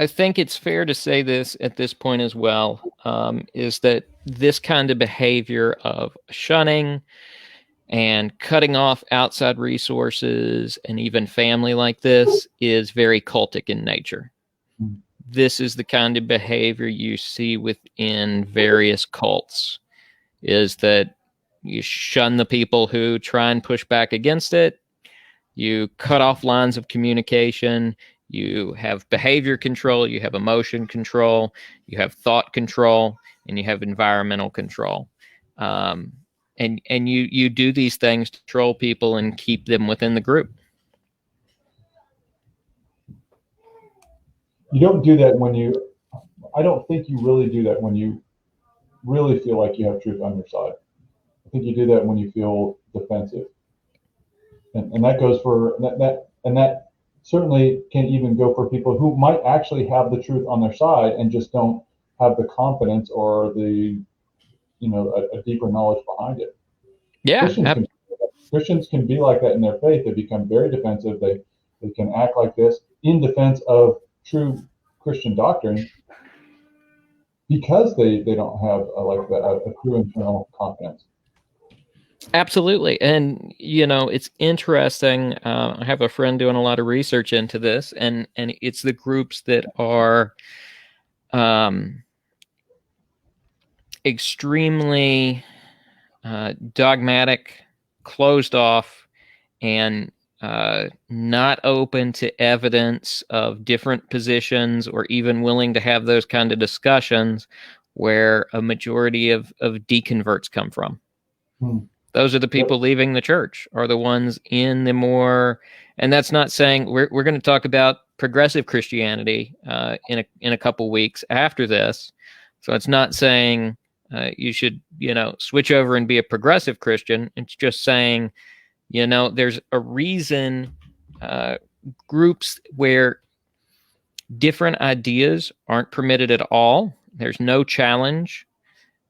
I think it's fair to say this at this point as well, is that this kind of behavior of shunning and cutting off outside resources and even family like this is very cultic in nature. This is the kind of behavior you see within various cults, is that you shun the people who try and push back against it. You cut off lines of communication. You have behavior control. You have emotion control. You have thought control, and you have environmental control. And you do these things to control people and keep them within the group. You don't do that I don't think you really do that when you really feel like you have truth on your side. I think you do that when you feel defensive. And that goes for that certainly can even go for people who might actually have the truth on their side and just don't have the confidence or the, a deeper knowledge behind it. Yeah. Christians can be like that in their faith. They become very defensive. They can act like this in defense of true Christian doctrine because they don't have a true internal confidence. Absolutely. And, it's interesting. I have a friend doing a lot of research into this, and it's the groups that are extremely dogmatic, closed off, and not open to evidence of different positions, or even willing to have those kind of discussions, where a majority of deconverts come from. Those are the people leaving the church, are the ones in the more, and that's not saying we're going to talk about progressive Christianity in a couple weeks after this. So it's not saying you should, switch over and be a progressive Christian. It's just saying, there's a reason groups where different ideas aren't permitted at all. There's no challenge.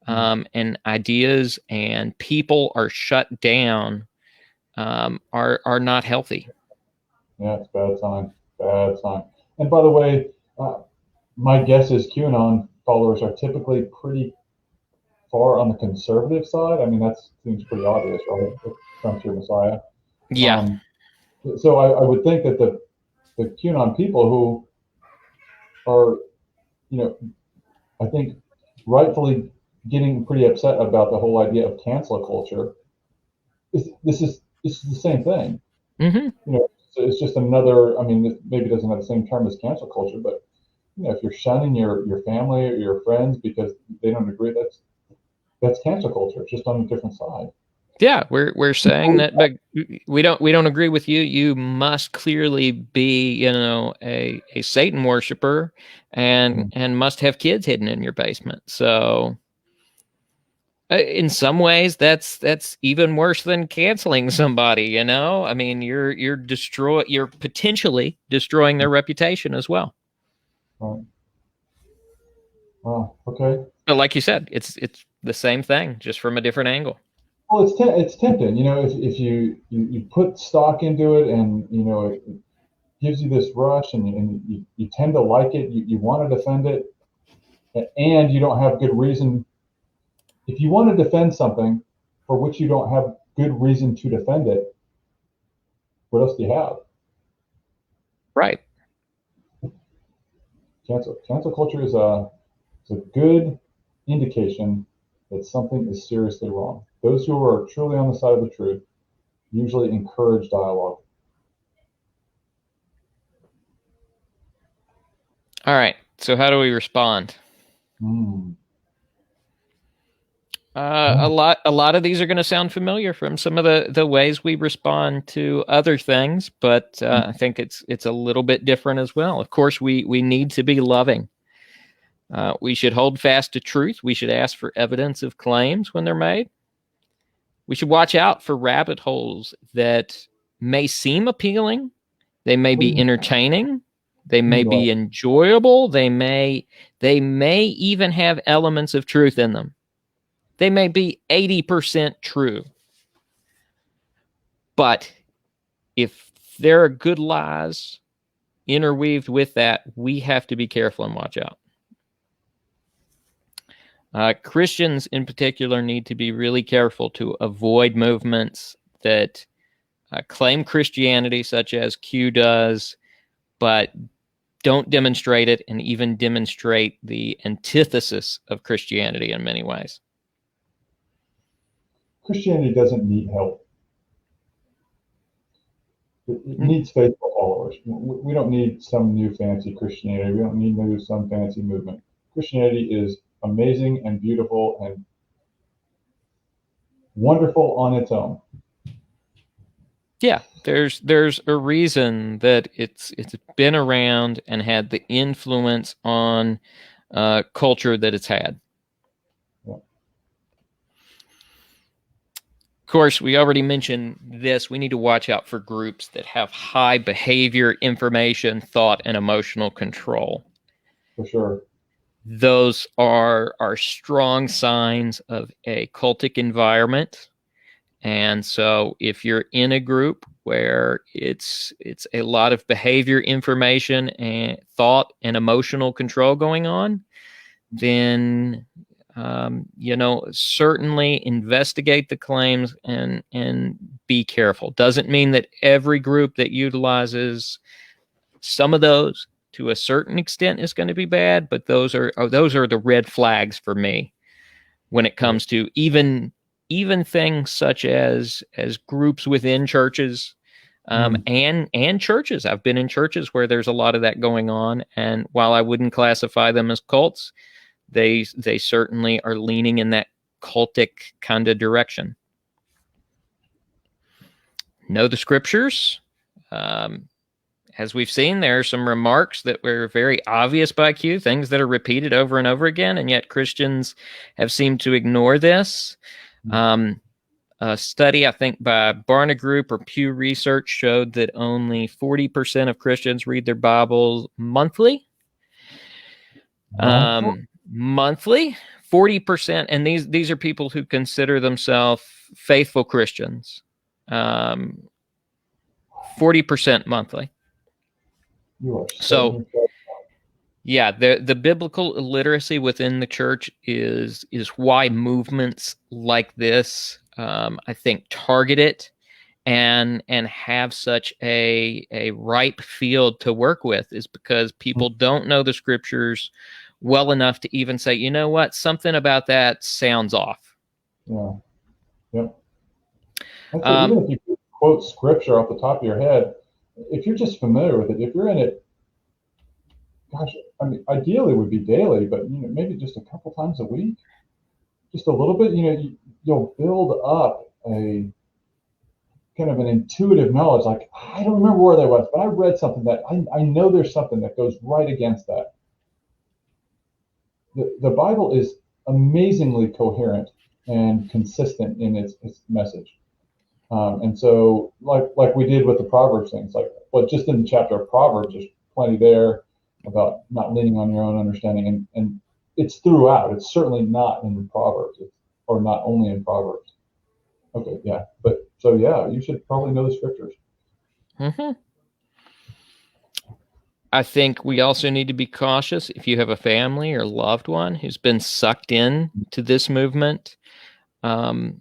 And ideas and people are shut down, are not healthy. Yeah, it's bad sign. Bad sign. And by the way, my guess is QAnon followers are typically pretty far on the conservative side. I mean, that seems pretty obvious, right? Trump's your Messiah. Yeah. So I would think that the QAnon people who are, I think rightfully getting pretty upset about the whole idea of cancel culture. This is the same thing. Mm-hmm. So it's just another. I mean, maybe it doesn't have the same term as cancel culture, but if you're shunning your family or your friends because they don't agree, that's cancel culture. It's just on a different side. Yeah, we're saying that, but we don't agree with you. You must clearly be, a Satan worshiper, and must have kids hidden in your basement. So, in some ways, that's even worse than canceling somebody. I mean, you're potentially destroying their reputation as well. Right. Oh, okay. But like you said, it's the same thing, just from a different angle. Well, it's tempting, if you put stock into it, and it gives you this rush, and you tend to like it, you want to defend it. and you don't have good reason. If you want to defend something for which you don't have good reason to defend it, what else do you have? Right. Cancel culture is a good indication that something is seriously wrong. Those who are truly on the side of the truth usually encourage dialogue. All right. So how do we respond? A lot of these are going to sound familiar from some of the ways we respond to other things, but I think it's a little bit different as well. Of course, we need to be loving. We should hold fast to truth. We should ask for evidence of claims when they're made. We should watch out for rabbit holes that may seem appealing. They may be entertaining. They may be enjoyable. They may even have elements of truth in them. They may be 80% true. But if there are good lies interweaved with that, we have to be careful and watch out. Christians in particular need to be really careful to avoid movements that claim Christianity, such as Q does, but don't demonstrate it and even demonstrate the antithesis of Christianity in many ways. Christianity doesn't need help. It needs faithful followers. We don't need some new fancy Christianity. We don't need some fancy movement. Christianity is amazing and beautiful and wonderful on its own. Yeah, there's a reason that it's been around and had the influence on culture that it's had. Yeah. Of course, we already mentioned this. We need to watch out for groups that have high behavior, information, thought, and emotional control. For sure. Those are strong signs of a cultic environment. And so if you're in a group where it's a lot of behavior, information, and thought and emotional control going on, then certainly investigate the claims and be careful. Doesn't mean that every group that utilizes some of those to a certain extent is going to be bad, but those are the red flags for me when it comes to even things such as groups within churches and churches. I've been in churches where there's a lot of that going on, and while I wouldn't classify them as cults, they certainly are leaning in that cultic kind of direction. Know the scriptures. As we've seen, there are some remarks that were very obvious by Q, things that are repeated over and over again, and yet Christians have seemed to ignore this. A study, I think, by Barna Group or Pew Research showed that only 40% of Christians read their Bible monthly. Monthly, 40%, and these are people who consider themselves faithful Christians. 40% monthly. So, yeah, the biblical illiteracy within the church is why movements like this, I think, target it and have such a ripe field to work with, is because people don't know the scriptures well enough to even say, you know what, something about that sounds off. Yeah. Yep. Even if you quote scripture off the top of your head, if you're just familiar with it, if you're in it, gosh, I mean, ideally it would be daily, but maybe just a couple times a week, just a little bit. You'll build up a kind of an intuitive knowledge. Like, I don't remember where that was, but I read something that I know there's something that goes right against that. The Bible is amazingly coherent and consistent in its message. And so, like we did with the Proverbs things, just in the chapter of Proverbs, there's plenty there about not leaning on your own understanding, and it's throughout. It's certainly not in the Proverbs, or not only in Proverbs. Okay, yeah, but so yeah, you should probably know the scriptures. Mm-hmm. I think we also need to be cautious if you have a family or loved one who's been sucked in to this movement. Be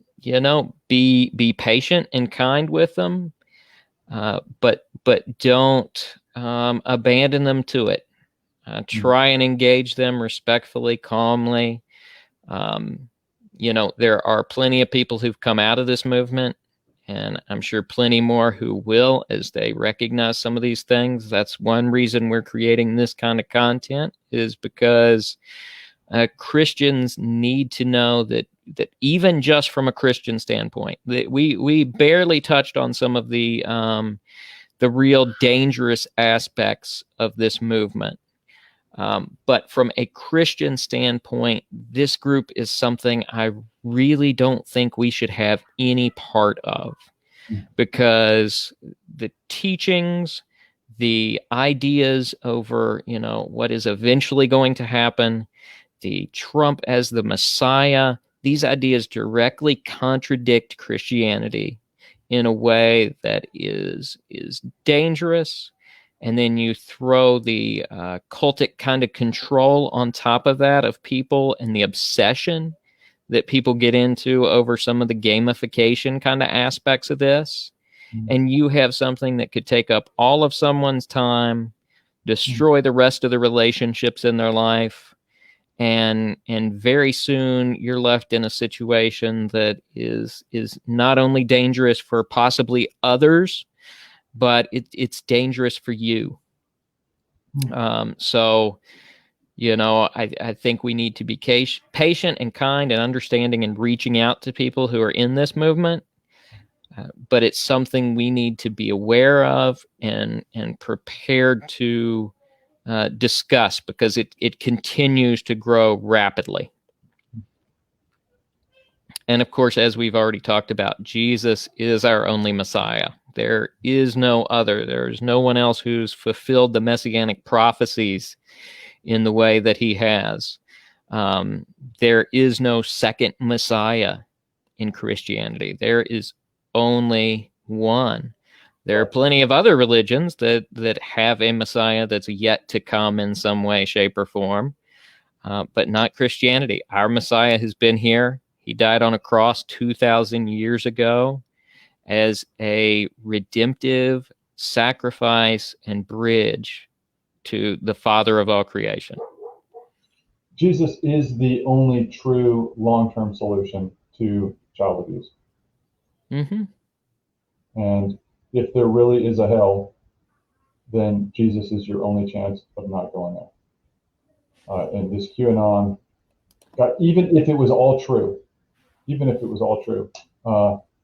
patient and kind with them, but don't abandon them to it. Try and engage them respectfully, calmly. There are plenty of people who've come out of this movement, and I'm sure plenty more who will as they recognize some of these things. That's one reason we're creating this kind of content, is because Christians need to know that even just from a Christian standpoint, that we barely touched on some of the real dangerous aspects of this movement. But from a Christian standpoint, this group is something I really don't think we should have any part of, because the teachings, the ideas over, what is eventually going to happen, the Trump as the Messiah, these ideas directly contradict Christianity in a way that is dangerous. And then you throw the cultic kind of control on top of that of people, and the obsession that people get into over some of the gamification kind of aspects of this. And you have something that could take up all of someone's time, destroy the rest of the relationships in their life. And very soon you're left in a situation that is not only dangerous for possibly others, but it's dangerous for you. So, I think we need to be patient and kind and understanding and reaching out to people who are in this movement. But it's something we need to be aware of and prepared to discuss, because it continues to grow rapidly. And of course, as we've already talked about, Jesus is our only Messiah. There is no other. There is no one else who's fulfilled the messianic prophecies in the way that he has. There is no second Messiah in Christianity. There is only one. There are plenty of other religions that have a Messiah that's yet to come in some way, shape, or form, but not Christianity. Our Messiah has been here. He died on a cross 2,000 years ago as a redemptive sacrifice and bridge to the Father of all creation. Jesus is the only true long-term solution to child abuse. Mm-hmm. And if there really is a hell, then Jesus is your only chance of not going there. And this QAnon, even if it was all true,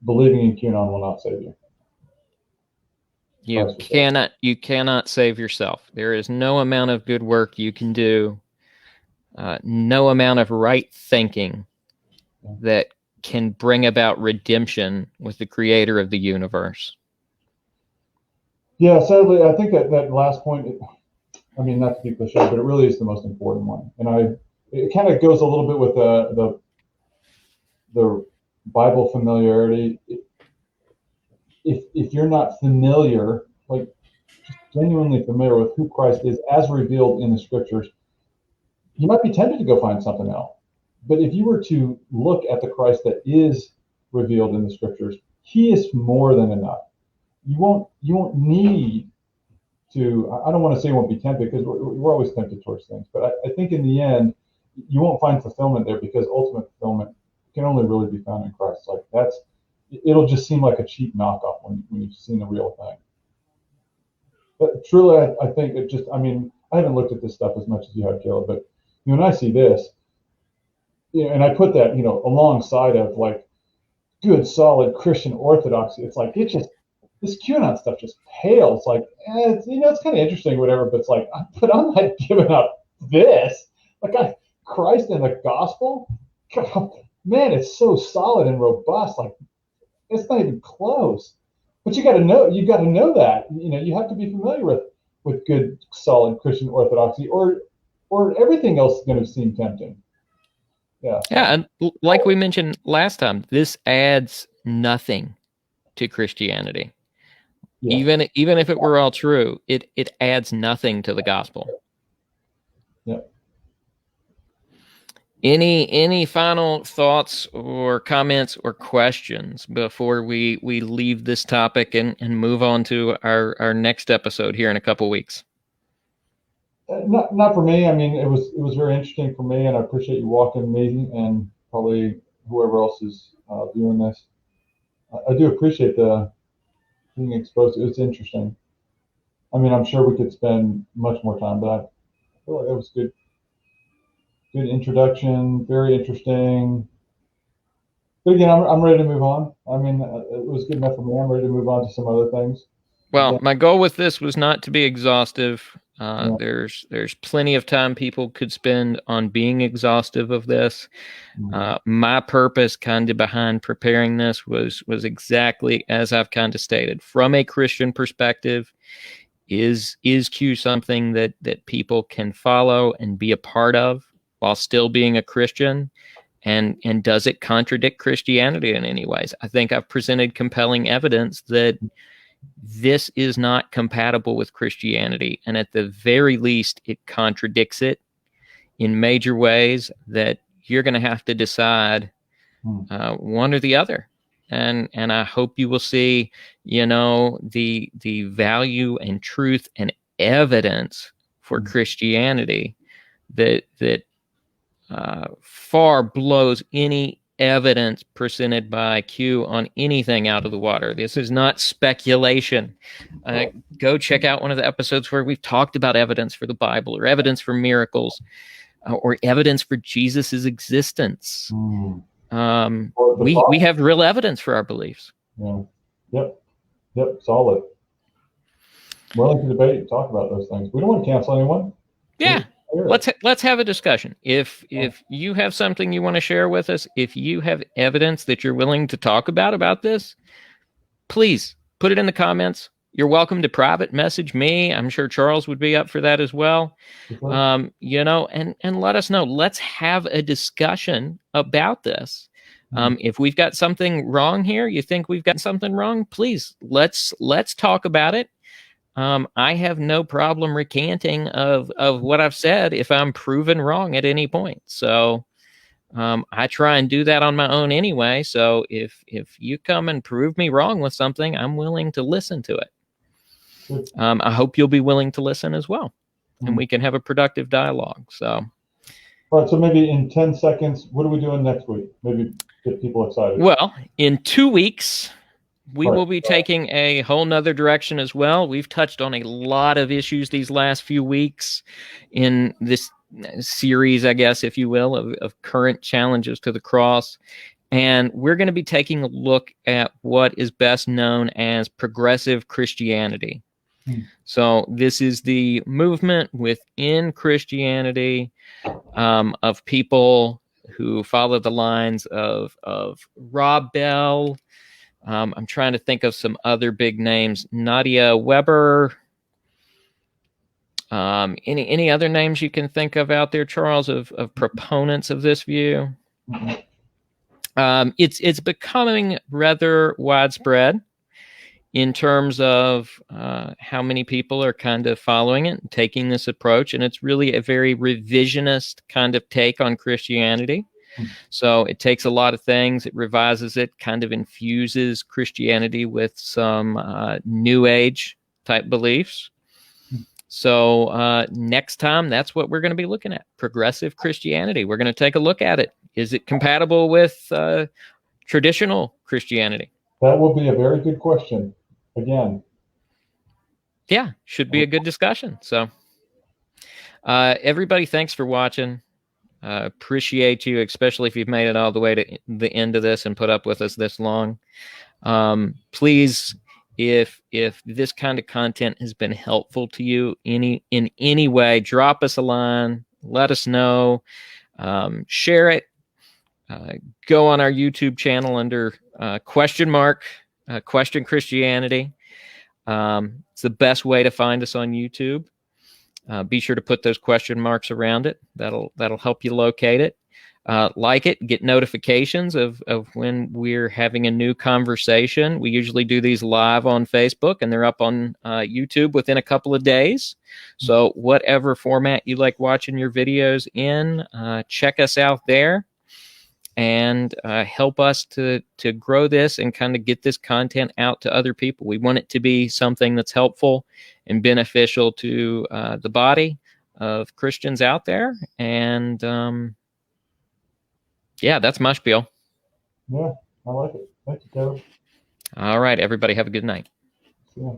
believing in QAnon will not save you. You cannot save yourself. There is no amount of good work you can do, no amount of right thinking that can bring about redemption with the creator of the universe. Yeah, sadly, I think that last point, not to be cliche, but it really is the most important one. And it kind of goes a little bit with the Bible familiarity. If you're not familiar, like just genuinely familiar with who Christ is as revealed in the scriptures, you might be tempted to go find something else. But if you were to look at the Christ that is revealed in the scriptures, he is more than enough. You won't need to, I don't want to say you won't be tempted, because we're always tempted towards things, but I think in the end, you won't find fulfillment there, because ultimate fulfillment can only really be found in Christ. Like it'll just seem like a cheap knockoff when you've seen the real thing. But truly, I think it just, I haven't looked at this stuff as much as you have, Caleb, but when I see this, and I put that, alongside of like good, solid Christian orthodoxy, it's like, this QAnon stuff just pales. Like, it's kind of interesting, whatever, but it's like, but I'm not giving up this. Like, Christ and the gospel, God, man, it's so solid and robust. Like, it's not even close. But you got to know that. You have to be familiar with good, solid Christian orthodoxy, or everything else is going to seem tempting. Yeah. Yeah, and like we mentioned last time, this adds nothing to Christianity. Yeah. Even if it were all true, it adds nothing to the gospel. Yeah. Any final thoughts or comments or questions before we leave this topic and move on to our next episode here in a couple weeks? Not for me. I mean, it was very interesting for me, and I appreciate you walking me and probably whoever else is viewing this. I do appreciate the being exposed to it. It's interesting. I mean, I'm sure we could spend much more time, but I feel like it was good introduction, very interesting. But again, I'm ready to move on. I mean, it was good enough for me. I'm ready to move on to some other things. Well, Again, my goal with this was not to be exhaustive. Yeah. There's plenty of time people could spend on being exhaustive of this. My purpose kind of behind preparing this was exactly as I've kind of stated. From a Christian perspective, is Q something that people can follow and be a part of while still being a Christian? And does it contradict Christianity in any ways? I think I've presented compelling evidence that this is not compatible with Christianity, and at the very least, it contradicts it in major ways that you're going to have to decide one or the other. And I hope you will see, the value and truth and evidence for Christianity that far blows any evidence presented by Q on anything out of the water. This is not speculation. Go check out one of the episodes where we've talked about evidence for the Bible or evidence for miracles or evidence for Jesus's existence. We have real evidence for our beliefs. Yeah. Yep. Solid. Willing to debate and talk about those things. We don't want to cancel anyone. Yeah. Let's have a discussion. If you have something you want to share with us, if you have evidence that you're willing to talk about this, please put it in the comments. You're welcome to private message me. I'm sure Charles would be up for that as well. And let us know. Let's have a discussion about this. If we've got something wrong here, you think we've got something wrong, please let's talk about it. I have no problem recanting of what I've said if I'm proven wrong at any point. So I try and do that on my own anyway. So if you come and prove me wrong with something, I'm willing to listen to it. I hope you'll be willing to listen as well, and we can have a productive dialogue. So, all right. So maybe in 10 seconds, what are we doing next week? Maybe get people excited. Well, in 2 weeks, we will be taking a whole nother direction as well. We've touched on a lot of issues these last few weeks in this series, I guess, if you will, of current challenges to the cross. And we're going to be taking a look at what is best known as progressive Christianity. So this is the movement within Christianity of people who follow the lines of Rob Bell. I'm trying to think of some other big names. Nadia Weber. Any other names you can think of out there, Charles, of proponents of this view? It's becoming rather widespread in terms of how many people are kind of following it and taking this approach. And it's really a very revisionist kind of take on Christianity. So it takes a lot of things, it revises it, kind of infuses Christianity with some New Age type beliefs. So next time, that's what we're going to be looking at, progressive Christianity. We're going to take a look at it. Is it compatible with traditional Christianity? That will be a very good question. Again. Yeah, should be a good discussion. So everybody, thanks for watching. Appreciate you, especially if you've made it all the way to the end of this and put up with us this long. Please, if this kind of content has been helpful to you in any way, drop us a line, let us know, share it, go on our YouTube channel under question Christianity. It's the best way to find us on YouTube. Be sure to put those question marks around it. That'll help you locate it. like it, get notifications of when we're having a new conversation. We usually do these live on Facebook, and they're up on YouTube within a couple of days. So whatever format you like watching your videos in, check us out there and help us to grow this and kind of get this content out to other people. We want it to be something that's helpful and beneficial to the body of Christians out there. And yeah, that's my spiel. Yeah, I like it. Thank you, Kevin. All right, everybody, have a good night. Yeah.